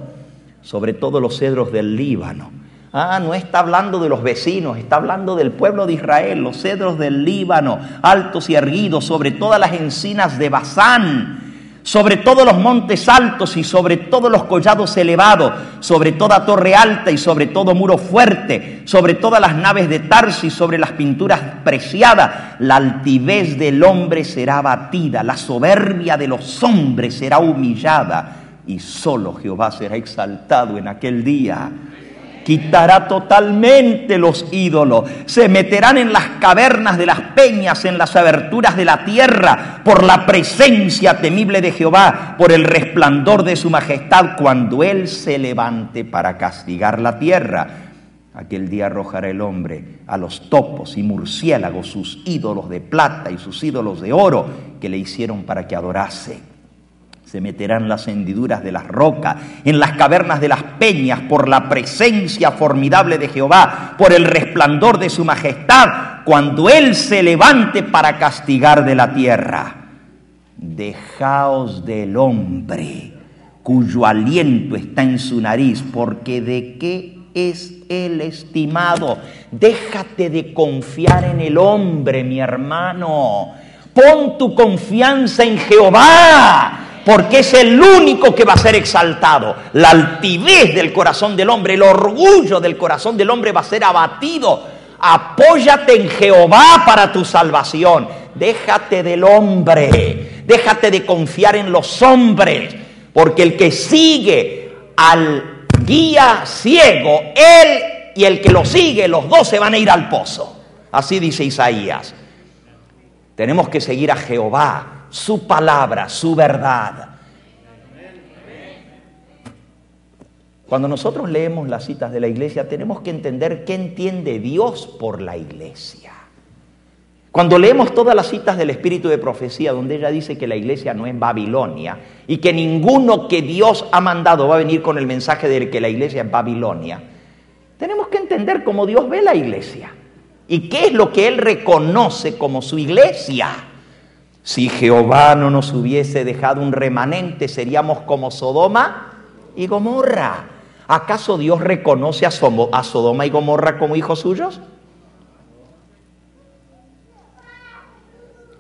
sobre todo los cedros del Líbano. No está hablando de los vecinos, está hablando del pueblo de Israel, los cedros del Líbano, altos y erguidos, sobre todas las encinas de Basán, sobre todos los montes altos y sobre todos los collados elevados, sobre toda torre alta y sobre todo muro fuerte, sobre todas las naves de Tarsis, sobre las pinturas preciadas. La altivez del hombre será abatida, la soberbia de los hombres será humillada y solo Jehová será exaltado en aquel día. Quitará totalmente los ídolos, se meterán en las cavernas de las peñas, en las aberturas de la tierra, por la presencia temible de Jehová, por el resplandor de su majestad, cuando Él se levante para castigar la tierra. Aquel día arrojará el hombre a los topos y murciélagos, sus ídolos de plata y sus ídolos de oro que le hicieron para que adorase. Se meterán en las hendiduras de las rocas, en las cavernas de las peñas, por la presencia formidable de Jehová, por el resplandor de su majestad, cuando Él se levante para castigar de la tierra. Dejaos del hombre, cuyo aliento está en su nariz, porque ¿de qué es él estimado? Déjate de confiar en el hombre, mi hermano. Pon tu confianza en Jehová, porque es el único que va a ser exaltado. La altivez del corazón del hombre, el orgullo del corazón del hombre va a ser abatido. Apóyate en Jehová para tu salvación. Déjate del hombre, déjate de confiar en los hombres, porque el que sigue al guía ciego, él y el que lo sigue, los dos se van a ir al pozo. Así dice Isaías. Tenemos que seguir a Jehová, su palabra, su verdad. Cuando nosotros leemos las citas de la iglesia, tenemos que entender qué entiende Dios por la iglesia. Cuando leemos todas las citas del Espíritu de Profecía, donde ella dice que la iglesia no es Babilonia y que ninguno que Dios ha mandado va a venir con el mensaje de que la iglesia es Babilonia, tenemos que entender cómo Dios ve la iglesia y qué es lo que Él reconoce como su iglesia. Si Jehová no nos hubiese dejado un remanente, seríamos como Sodoma y Gomorra. ¿Acaso Dios reconoce a Sodoma y Gomorra como hijos suyos?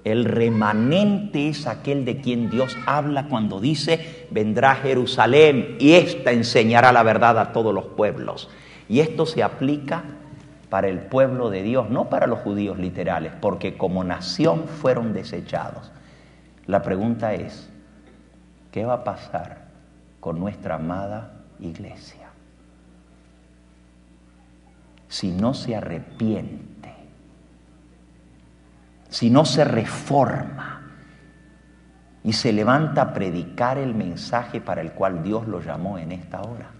El remanente es aquel de quien Dios habla cuando dice: vendrá Jerusalén y ésta enseñará la verdad a todos los pueblos. Y esto se aplica para el pueblo de Dios, no para los judíos literales, porque como nación fueron desechados. La pregunta es, ¿qué va a pasar con nuestra amada iglesia si no se arrepiente, si no se reforma y se levanta a predicar el mensaje para el cual Dios lo llamó en esta hora?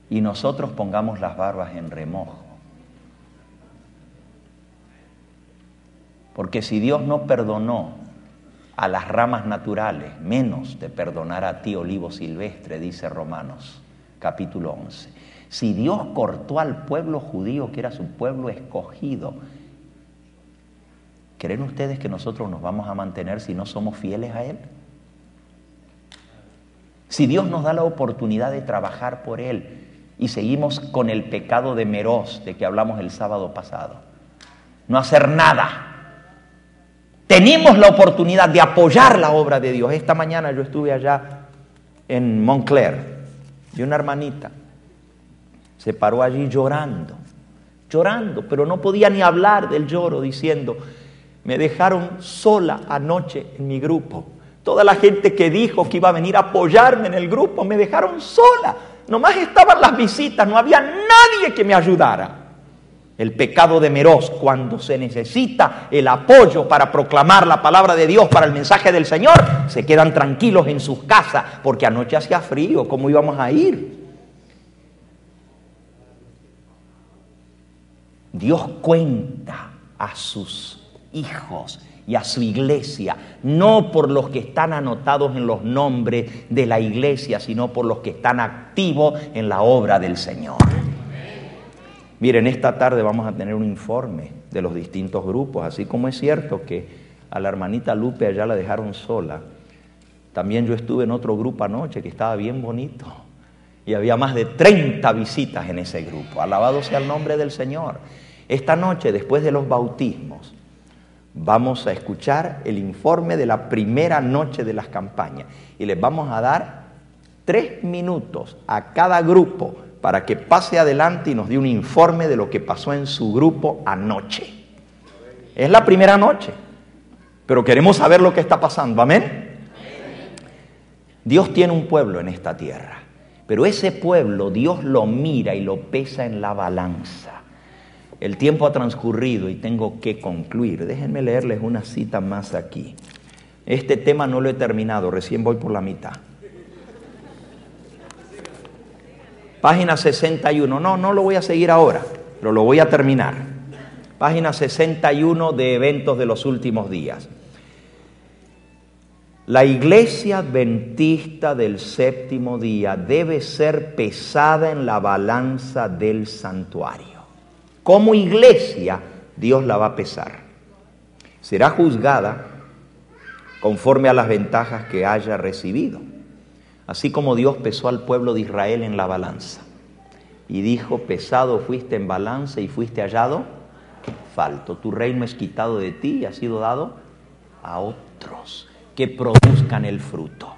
Y nosotros pongamos las barbas en remojo. Porque si Dios no perdonó a las ramas naturales, menos te perdonará a ti, olivo silvestre, dice Romanos, capítulo 11. Si Dios cortó al pueblo judío, que era su pueblo escogido, ¿creen ustedes que nosotros nos vamos a mantener si no somos fieles a Él? Si Dios nos da la oportunidad de trabajar por Él y seguimos con el pecado de Meroz, de que hablamos el sábado pasado, no hacer nada. Tenemos la oportunidad de apoyar la obra de Dios. Esta mañana yo estuve allá en Montclair y una hermanita se paró allí llorando, pero no podía ni hablar del lloro, diciendo: me dejaron sola anoche en mi grupo. Toda la gente que dijo que iba a venir a apoyarme en el grupo, me dejaron sola. Nomás estaban las visitas, no había nadie que me ayudara. El pecado de Meroz, cuando se necesita el apoyo para proclamar la palabra de Dios, para el mensaje del Señor, se quedan tranquilos en sus casas, porque anoche hacía frío, ¿cómo íbamos a ir? Dios cuenta a sus hijos y a su iglesia, no por los que están anotados en los nombres de la iglesia, sino por los que están activos en la obra del Señor. Miren, esta tarde vamos a tener un informe de los distintos grupos, así como es cierto que a la hermanita Lupe allá la dejaron sola. También yo estuve en otro grupo anoche que estaba bien bonito y había más de 30 visitas en ese grupo. Alabado sea el nombre del Señor. Esta noche, después de los bautismos, vamos a escuchar el informe de la primera noche de las campañas y les vamos a dar 3 minutos a cada grupo para que pase adelante y nos dé un informe de lo que pasó en su grupo anoche. Es la primera noche, pero queremos saber lo que está pasando. ¿Amén? Dios tiene un pueblo en esta tierra, pero ese pueblo Dios lo mira y lo pesa en la balanza. El tiempo ha transcurrido y tengo que concluir. Déjenme leerles una cita más aquí. Este tema no lo he terminado, recién voy por la mitad. Página 61. No lo voy a seguir ahora, pero lo voy a terminar. Página 61 de Eventos de los Últimos Días. La iglesia adventista del séptimo día debe ser pesada en la balanza del santuario. Como iglesia, Dios la va a pesar. Será juzgada conforme a las ventajas que haya recibido. Así como Dios pesó al pueblo de Israel en la balanza y dijo: pesado fuiste en balanza y fuiste hallado falto. Tu reino es quitado de ti y ha sido dado a otros que produzcan el fruto.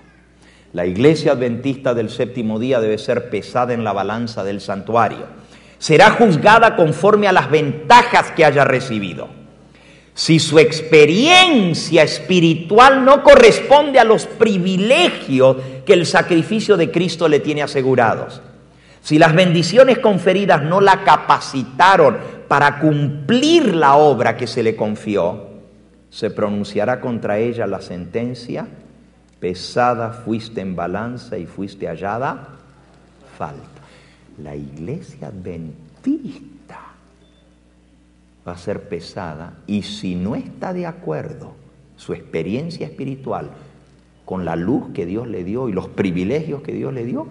La iglesia adventista del séptimo día debe ser pesada en la balanza del santuario. Será juzgada conforme a las ventajas que haya recibido. Si su experiencia espiritual no corresponde a los privilegios que el sacrificio de Cristo le tiene asegurados, si las bendiciones conferidas no la capacitaron para cumplir la obra que se le confió, se pronunciará contra ella la sentencia: pesada fuiste en balanza y fuiste hallada falta. La iglesia adventista va a ser pesada, y si no está de acuerdo su experiencia espiritual con la luz que Dios le dio y los privilegios que Dios le dio,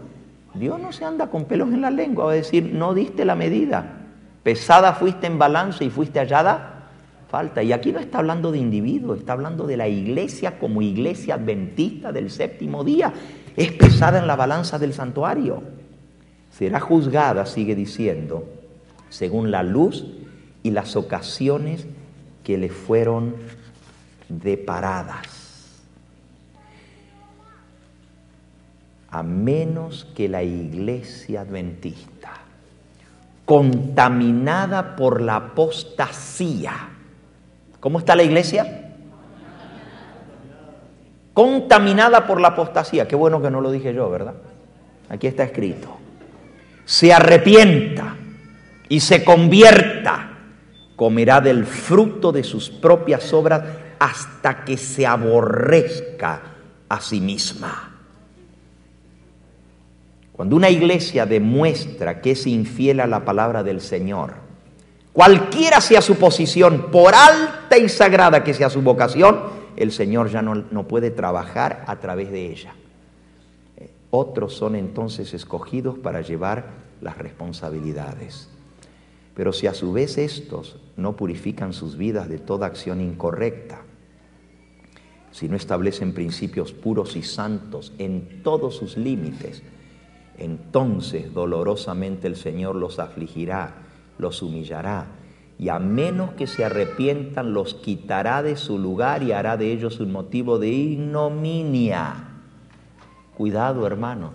Dios no se anda con pelos en la lengua, va a decir: no diste la medida, pesada fuiste en balanza y fuiste hallada falta. Y aquí no está hablando de individuos, está hablando de la iglesia como iglesia adventista del séptimo día. Es pesada en la balanza del santuario. Será juzgada, sigue diciendo, según la luz y las ocasiones que le fueron deparadas. A menos que la iglesia adventista, contaminada por la apostasía. ¿Cómo está la iglesia? Contaminada por la apostasía. Qué bueno que no lo dije yo, ¿verdad? Aquí está escrito: se arrepienta y se convierta, comerá del fruto de sus propias obras hasta que se aborrezca a sí misma. Cuando una iglesia demuestra que es infiel a la palabra del Señor, cualquiera sea su posición, por alta y sagrada que sea su vocación, el Señor ya no puede trabajar a través de ella. Otros son entonces escogidos para llevar las responsabilidades. Pero si a su vez estos no purifican sus vidas de toda acción incorrecta, si no establecen principios puros y santos en todos sus límites, entonces dolorosamente el Señor los afligirá, los humillará, y a menos que se arrepientan, los quitará de su lugar y hará de ellos un motivo de ignominia. Cuidado, hermano,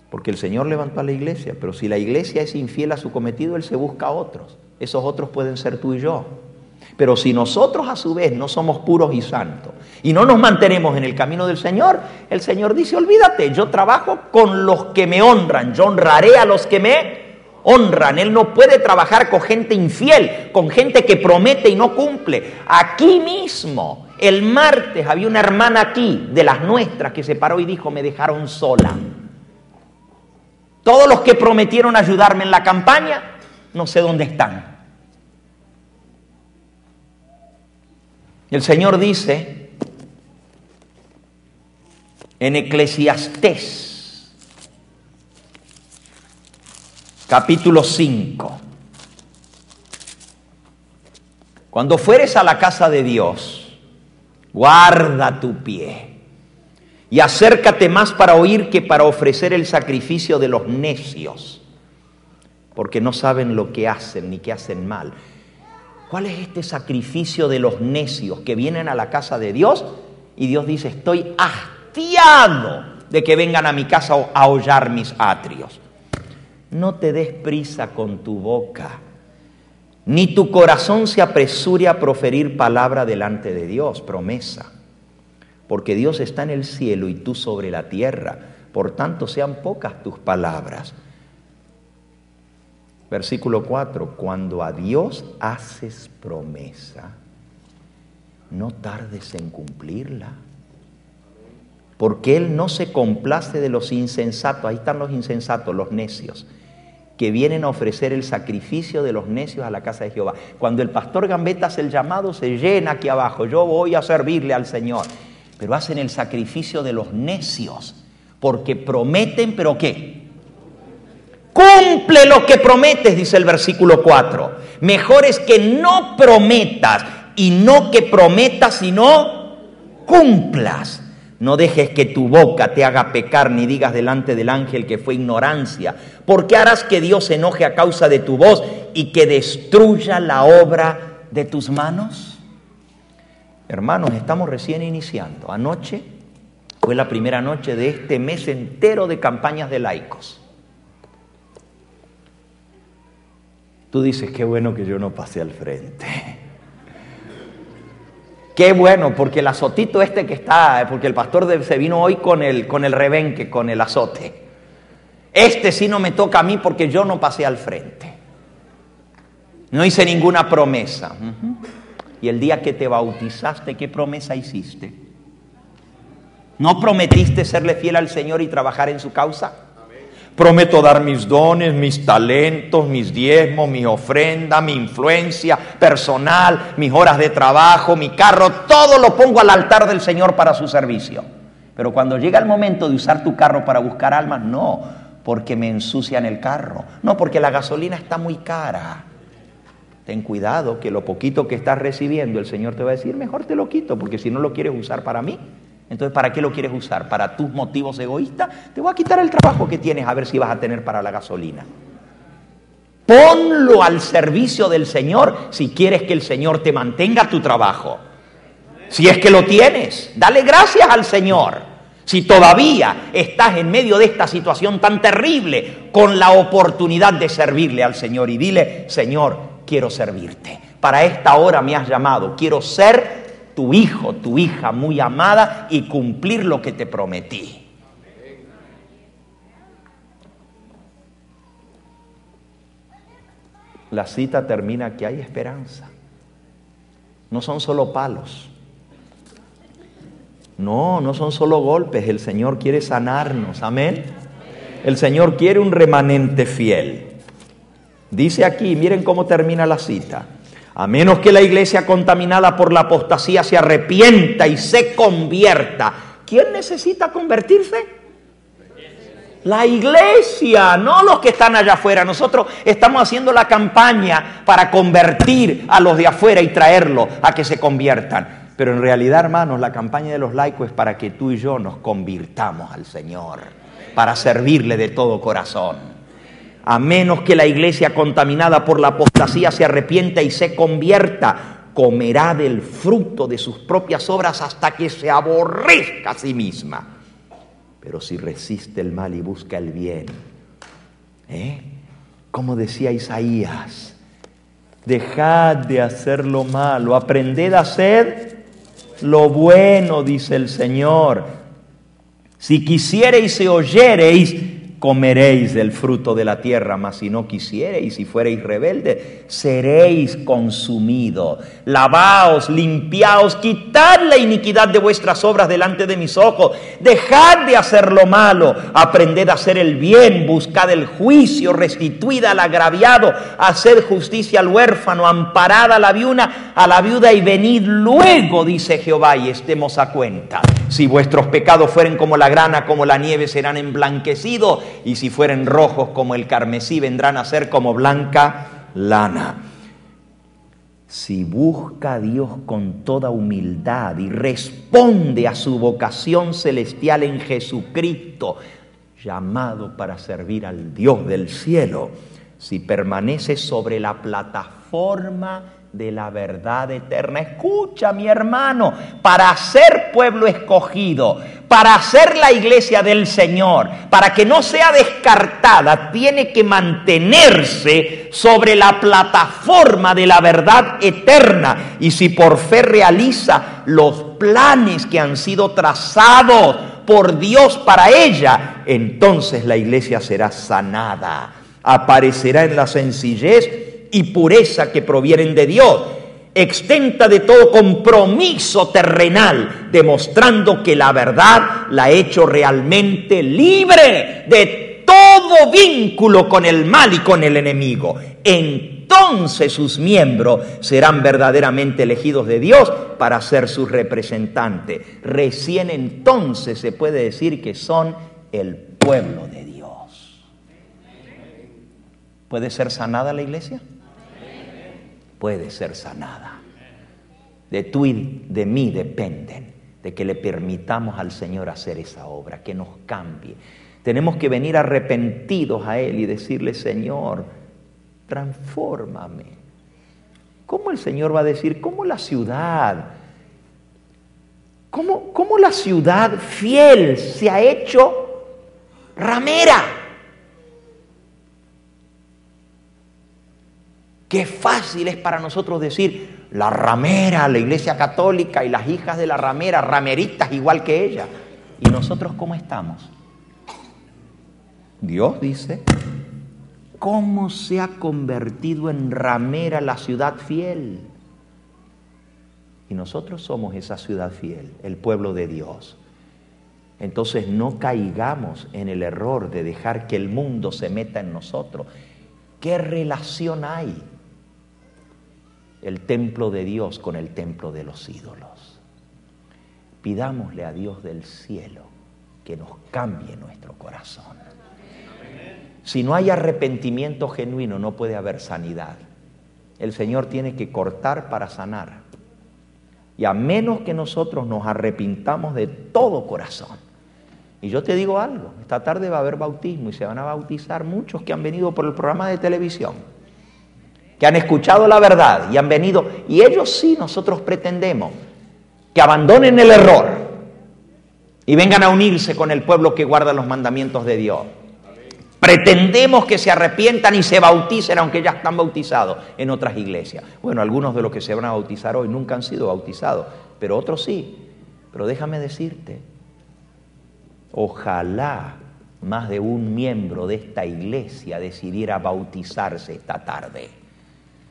porque el Señor levantó a la iglesia, pero si la iglesia es infiel a su cometido, Él se busca a otros. Esos otros pueden ser tú y yo. Pero si nosotros a su vez no somos puros y santos y no nos mantenemos en el camino del Señor, el Señor dice, olvídate, yo trabajo con los que me honran, yo honraré a los que me honran. Él no puede trabajar con gente infiel, con gente que promete y no cumple. Aquí mismo, el martes, había una hermana aquí, de las nuestras, que se paró y dijo, me dejaron sola. Todos los que prometieron ayudarme en la campaña, no sé dónde están. El Señor dice en Eclesiastés, capítulo 5, cuando fueres a la casa de Dios, guarda tu pie y acércate más para oír que para ofrecer el sacrificio de los necios, porque no saben lo que hacen ni que hacen mal. ¿Cuál es este sacrificio de los necios que vienen a la casa de Dios? Y Dios dice, estoy hastiado de que vengan a mi casa a hollar mis atrios. No te des prisa con tu boca, ni tu corazón se apresure a proferir palabra delante de Dios, promesa. Porque Dios está en el cielo y tú sobre la tierra, por tanto sean pocas tus palabras. Versículo 4, cuando a Dios haces promesa, no tardes en cumplirla, porque Él no se complace de los insensatos. Ahí están los insensatos, los necios, que vienen a ofrecer el sacrificio de los necios a la casa de Jehová. Cuando el pastor Gambetta hace el llamado, se llena aquí abajo, yo voy a servirle al Señor, pero hacen el sacrificio de los necios, porque prometen, pero ¿qué? Cumple lo que prometes, dice el versículo 4. Mejor es que no prometas y no que prometas y no cumplas. No dejes que tu boca te haga pecar ni digas delante del ángel que fue ignorancia, porque harás que Dios se enoje a causa de tu voz y que destruya la obra de tus manos. Hermanos, estamos recién iniciando. Anoche fue la primera noche de este mes entero de campañas de laicos. Tú dices, qué bueno que yo no pasé al frente. Qué bueno, porque el azotito este que está, porque el pastor se vino hoy con el rebenque, con el azote. Este sí no me toca a mí porque yo no pasé al frente. No hice ninguna promesa. Y el día que te bautizaste, ¿qué promesa hiciste? ¿No prometiste serle fiel al Señor y trabajar en su causa? Prometo dar mis dones, mis talentos, mis diezmos, mi ofrenda, mi influencia personal, mis horas de trabajo, mi carro, todo lo pongo al altar del Señor para su servicio. Pero cuando llega el momento de usar tu carro para buscar almas, no, porque me ensucian el carro, no, porque la gasolina está muy cara. Ten cuidado que lo poquito que estás recibiendo, el Señor te va a decir, mejor te lo quito, porque si no lo quieres usar para mí, entonces, ¿para qué lo quieres usar? ¿Para tus motivos egoístas? Te voy a quitar el trabajo que tienes a ver si vas a tener para la gasolina. Ponlo al servicio del Señor si quieres que el Señor te mantenga tu trabajo. Si es que lo tienes, dale gracias al Señor. Si todavía estás en medio de esta situación tan terrible, con la oportunidad de servirle al Señor y dile, Señor, quiero servirte. Para esta hora me has llamado, quiero ser tu hijo, tu hija muy amada y cumplir lo que te prometí. La cita termina que hay esperanza. No son solo palos. No son solo golpes. El Señor quiere sanarnos. Amén. El Señor quiere un remanente fiel. Dice aquí, miren cómo termina la cita. A menos que la iglesia contaminada por la apostasía se arrepienta y se convierta. ¿Quién necesita convertirse? La iglesia, no los que están allá afuera. Nosotros estamos haciendo la campaña para convertir a los de afuera y traerlos a que se conviertan. Pero en realidad, hermanos, la campaña de los laicos es para que tú y yo nos convirtamos al Señor, para servirle de todo corazón. A menos que la iglesia contaminada por la apostasía se arrepienta y se convierta, comerá del fruto de sus propias obras hasta que se aborrezca a sí misma. Pero si resiste el mal y busca el bien, como decía Isaías, dejad de hacer lo malo, aprended a hacer lo bueno, dice el Señor. Si quisiereis y oyereis, comeréis del fruto de la tierra, mas si no quisiereis y fuereis rebeldes, seréis consumidos. Lavaos, limpiaos, quitad la iniquidad de vuestras obras delante de mis ojos. Dejad de hacer lo malo, aprended a hacer el bien, buscad el juicio, restituid al agraviado, haced justicia al huérfano, amparad a la viuda y venid luego, dice Jehová, y estemos a cuenta. Si vuestros pecados fueren como la grana, como la nieve, serán emblanquecidos, y si fueren rojos como el carmesí, vendrán a ser como blanca lana. Si busca a Dios con toda humildad y responde a su vocación celestial en Jesucristo, llamado para servir al Dios del cielo, si permanece sobre la plataforma de la verdad eterna. Escucha, mi hermano, para ser pueblo escogido, para ser la iglesia del Señor, para que no sea descartada, tiene que mantenerse sobre la plataforma de la verdad eterna. Y si por fe realiza los planes que han sido trazados por Dios para ella, entonces la iglesia será sanada, aparecerá en la sencillez y pureza que provienen de Dios, exenta de todo compromiso terrenal, demostrando que la verdad la ha hecho realmente libre de todo vínculo con el mal y con el enemigo. Entonces sus miembros serán verdaderamente elegidos de Dios para ser sus representantes. Recién entonces se puede decir que son el pueblo de Dios. ¿Puede ser sanada la iglesia? Puede ser sanada. De tú y de mí dependen de que le permitamos al Señor hacer esa obra, que nos cambie. Tenemos que venir arrepentidos a Él y decirle: Señor, transfórmame. ¿Cómo el Señor va a decir? ¿Cómo la ciudad? ¿Cómo la ciudad fiel se ha hecho ramera? Qué fácil es para nosotros decir: la ramera, la iglesia católica y las hijas de la ramera, rameritas igual que ella. ¿Y nosotros cómo estamos? Dios dice: ¿cómo se ha convertido en ramera la ciudad fiel? Y nosotros somos esa ciudad fiel, el pueblo de Dios. Entonces no caigamos en el error de dejar que el mundo se meta en nosotros. ¿Qué relación hay el templo de Dios con el templo de los ídolos? Pidámosle a Dios del cielo que nos cambie nuestro corazón. Si no hay arrepentimiento genuino, no puede haber sanidad. El Señor tiene que cortar para sanar. Y a menos que nosotros nos arrepintamos de todo corazón. Y yo te digo algo, esta tarde va a haber bautismo y se van a bautizar muchos que han venido por el programa de televisión, que han escuchado la verdad y han venido, y ellos sí, nosotros pretendemos que abandonen el error y vengan a unirse con el pueblo que guarda los mandamientos de Dios. Pretendemos que se arrepientan y se bauticen, aunque ya están bautizados en otras iglesias. Bueno, algunos de los que se van a bautizar hoy nunca han sido bautizados, pero otros sí. Pero déjame decirte, ojalá más de un miembro de esta iglesia decidiera bautizarse esta tarde,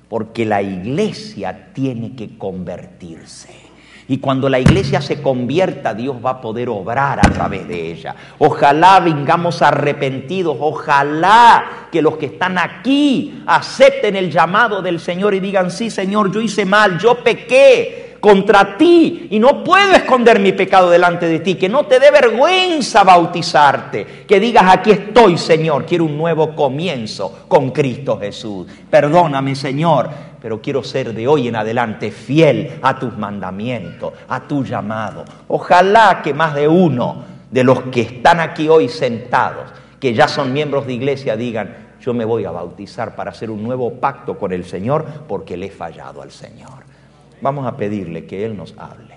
porque la iglesia tiene que convertirse. Y cuando la iglesia se convierta, Dios va a poder obrar a través de ella. Ojalá vengamos arrepentidos, ojalá que los que están aquí acepten el llamado del Señor y digan, sí Señor, yo hice mal, yo pequé contra ti y no puedo esconder mi pecado delante de ti, que no te dé vergüenza bautizarte, que digas, aquí estoy Señor, quiero un nuevo comienzo con Cristo Jesús. Perdóname Señor, pero quiero ser de hoy en adelante fiel a tus mandamientos, a tu llamado. Ojalá que más de uno de los que están aquí hoy sentados, que ya son miembros de iglesia, digan, yo me voy a bautizar para hacer un nuevo pacto con el Señor porque le he fallado al Señor. Vamos a pedirle que Él nos hable.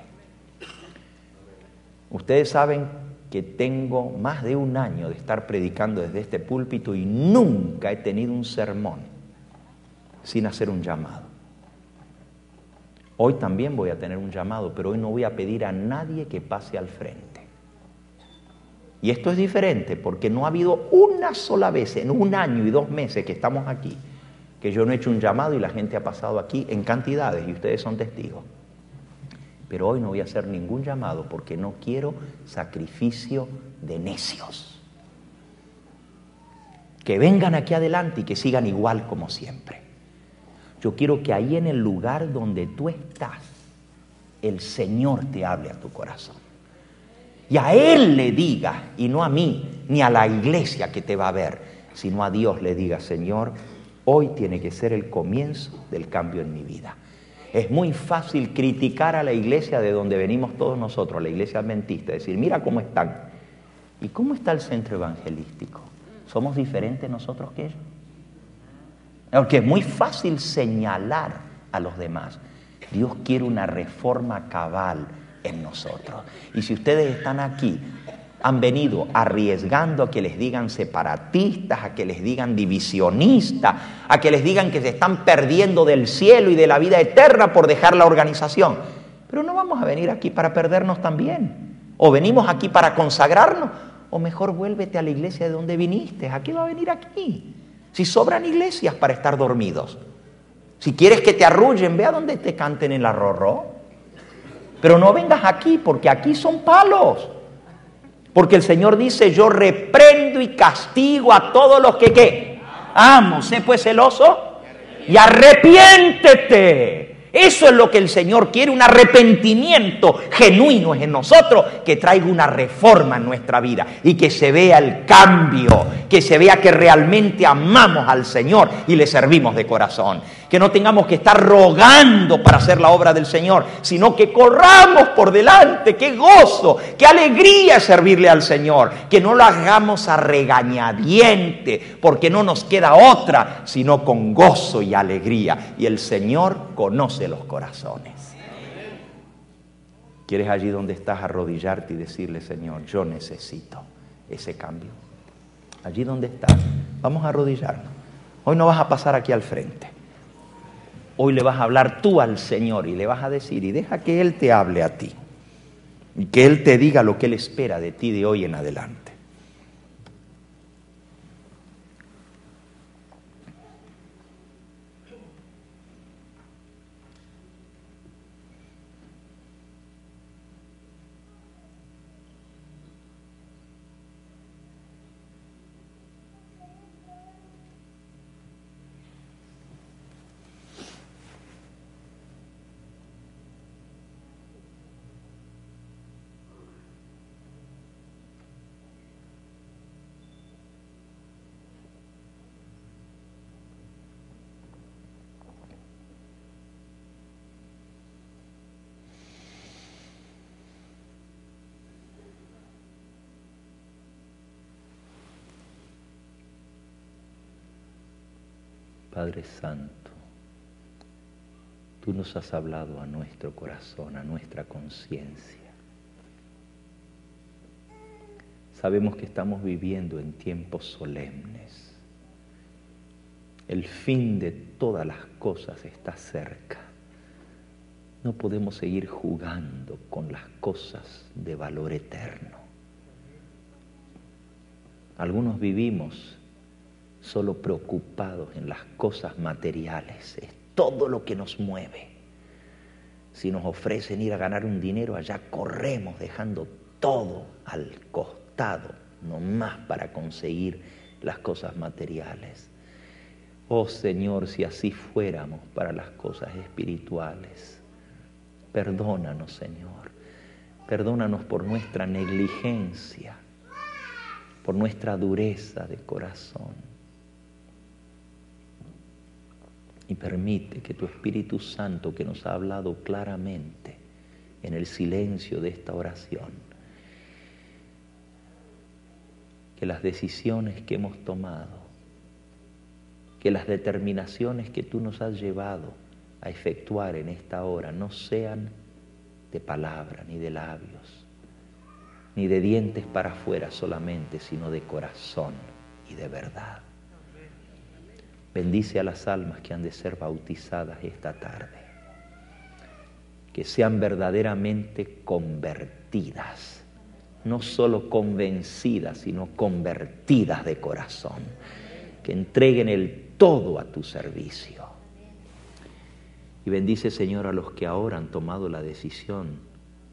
Ustedes saben que tengo más de un año de estar predicando desde este púlpito y nunca he tenido un sermón sin hacer un llamado. Hoy también voy a tener un llamado, pero hoy no voy a pedir a nadie que pase al frente. Y esto es diferente porque no ha habido una sola vez en un año y 2 meses que estamos aquí que yo no he hecho un llamado y la gente ha pasado aquí en cantidades y ustedes son testigos. Pero hoy no voy a hacer ningún llamado porque no quiero sacrificio de necios. Que vengan aquí adelante y que sigan igual como siempre. Yo quiero que ahí en el lugar donde tú estás, el Señor te hable a tu corazón. Y a Él le diga, y no a mí, ni a la iglesia que te va a ver, sino a Dios le diga, Señor, hoy tiene que ser el comienzo del cambio en mi vida. Es muy fácil criticar a la iglesia de donde venimos todos nosotros, la iglesia adventista, decir, mira cómo están. ¿Y cómo está el centro evangelístico? ¿Somos diferentes nosotros que ellos? Porque es muy fácil señalar a los demás. Dios quiere una reforma cabal en nosotros. Y si ustedes están aquí, han venido arriesgando a que les digan separatistas, a que les digan divisionistas, a que les digan que se están perdiendo del cielo y de la vida eterna por dejar la organización. Pero no vamos a venir aquí para perdernos también. O venimos aquí para consagrarnos, o mejor vuélvete a la iglesia de donde viniste. ¿A qué va a venir aquí? Si sobran iglesias para estar dormidos. Si quieres que te arrullen, ve a donde te canten el arrorró. Pero no vengas aquí, porque aquí son palos. Porque el Señor dice, yo reprendo y castigo a todos los que ¿qué? Amo. Sé pues celoso y arrepiéntete. Eso es lo que el Señor quiere, un arrepentimiento genuino en nosotros, que traiga una reforma en nuestra vida y que se vea el cambio, que se vea que realmente amamos al Señor y le servimos de corazón. Que no tengamos que estar rogando para hacer la obra del Señor, sino que corramos por delante. ¡Qué gozo! ¡Qué alegría servirle al Señor! Que no lo hagamos a regañadiente, porque no nos queda otra, sino con gozo y alegría. Y el Señor conoce los corazones. ¿Quieres allí donde estás arrodillarte y decirle, Señor, yo necesito ese cambio? Allí donde estás, vamos a arrodillarnos. Hoy no vas a pasar aquí al frente. Hoy le vas a hablar tú al Señor y le vas a decir, y deja que Él te hable a ti. Y que Él te diga lo que Él espera de ti de hoy en adelante. Padre Santo, tú nos has hablado a nuestro corazón, a nuestra conciencia. Sabemos que estamos viviendo en tiempos solemnes. El fin de todas las cosas está cerca. No podemos seguir jugando con las cosas de valor eterno. Algunos vivimos solo preocupados en las cosas materiales, es todo lo que nos mueve. Si nos ofrecen ir a ganar un dinero, allá corremos dejando todo al costado, nomás para conseguir las cosas materiales. Oh Señor, si así fuéramos para las cosas espirituales, perdónanos, Señor. Perdónanos por nuestra negligencia, por nuestra dureza de corazón. Y permite que tu Espíritu Santo, que nos ha hablado claramente en el silencio de esta oración, que las decisiones que hemos tomado, que las determinaciones que tú nos has llevado a efectuar en esta hora no sean de palabra, ni de labios, ni de dientes para afuera solamente, sino de corazón y de verdad. Bendice a las almas que han de ser bautizadas esta tarde, que sean verdaderamente convertidas, no solo convencidas, sino convertidas de corazón, que entreguen el todo a tu servicio. Y bendice, Señor, a los que ahora han tomado la decisión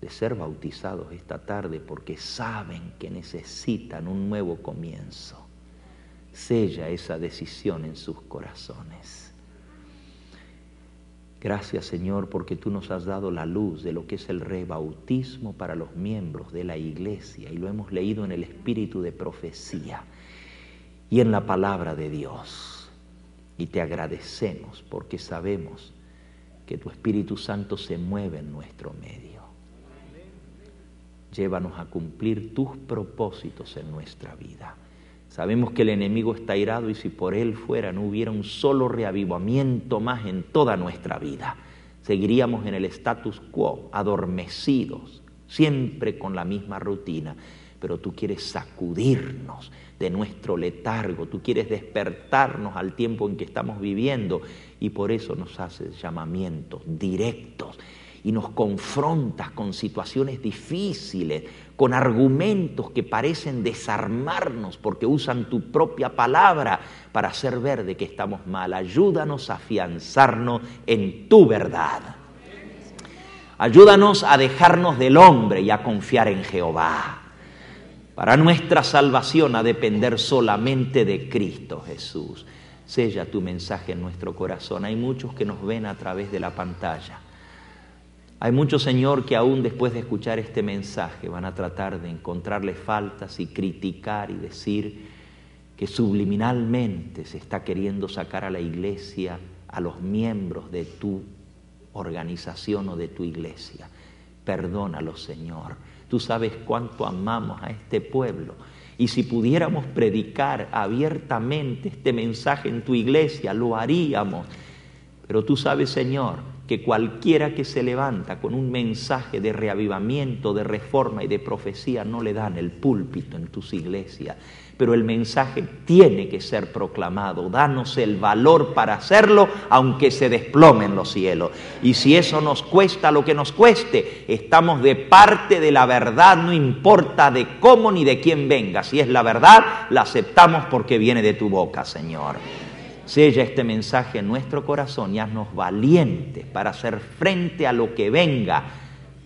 de ser bautizados esta tarde porque saben que necesitan un nuevo comienzo. Sella esa decisión en sus corazones. Gracias, Señor, porque tú nos has dado la luz de lo que es el rebautismo para los miembros de la iglesia, y lo hemos leído en el espíritu de profecía y en la palabra de Dios. Y te agradecemos porque sabemos que tu Espíritu Santo se mueve en nuestro medio. Llévanos a cumplir tus propósitos en nuestra vida. Sabemos que el enemigo está airado y si por él fuera no hubiera un solo reavivamiento más en toda nuestra vida. Seguiríamos en el status quo, adormecidos, siempre con la misma rutina. Pero tú quieres sacudirnos de nuestro letargo, tú quieres despertarnos al tiempo en que estamos viviendo y por eso nos haces llamamientos directos y nos confrontas con situaciones difíciles, con argumentos que parecen desarmarnos porque usan tu propia palabra para hacer ver de que estamos mal. Ayúdanos a afianzarnos en tu verdad. Ayúdanos a dejarnos del hombre y a confiar en Jehová. Para nuestra salvación a depender solamente de Cristo Jesús. Sella tu mensaje en nuestro corazón. Hay muchos que nos ven a través de la pantalla. Hay muchos, Señor, que aún después de escuchar este mensaje van a tratar de encontrarle faltas y criticar y decir que subliminalmente se está queriendo sacar a la iglesia, a los miembros de tu organización o de tu iglesia. Perdónalos, Señor. Tú sabes cuánto amamos a este pueblo. Y si pudiéramos predicar abiertamente este mensaje en tu iglesia, lo haríamos. Pero tú sabes, Señor, que cualquiera que se levanta con un mensaje de reavivamiento, de reforma y de profecía, no le dan el púlpito en tus iglesias. Pero el mensaje tiene que ser proclamado. Danos el valor para hacerlo, aunque se desplomen los cielos. Y si eso nos cuesta lo que nos cueste, estamos de parte de la verdad, no importa de cómo ni de quién venga. Si es la verdad, la aceptamos porque viene de tu boca, Señor. Sella este mensaje en nuestro corazón y haznos valientes para hacer frente a lo que venga,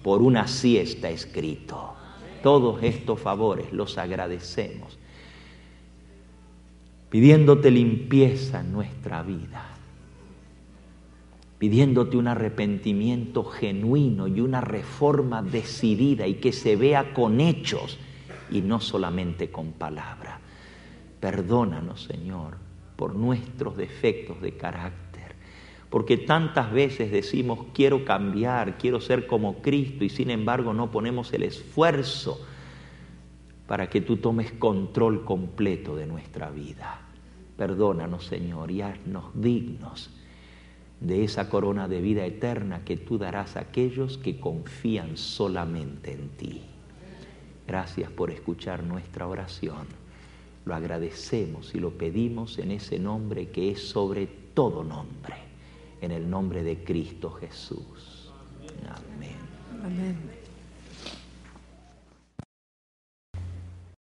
por una así está escrito. Todos estos favores los agradecemos, pidiéndote limpieza en nuestra vida, pidiéndote un arrepentimiento genuino y una reforma decidida y que se vea con hechos y no solamente con palabras. Perdónanos, Señor, por nuestros defectos de carácter, porque tantas veces decimos quiero cambiar, quiero ser como Cristo y sin embargo no ponemos el esfuerzo para que tú tomes control completo de nuestra vida. Perdónanos, Señor, y haznos dignos de esa corona de vida eterna que tú darás a aquellos que confían solamente en ti. Gracias por escuchar nuestra oración. Lo agradecemos y lo pedimos en ese nombre que es sobre todo nombre, en el nombre de Cristo Jesús. Amén. Amén.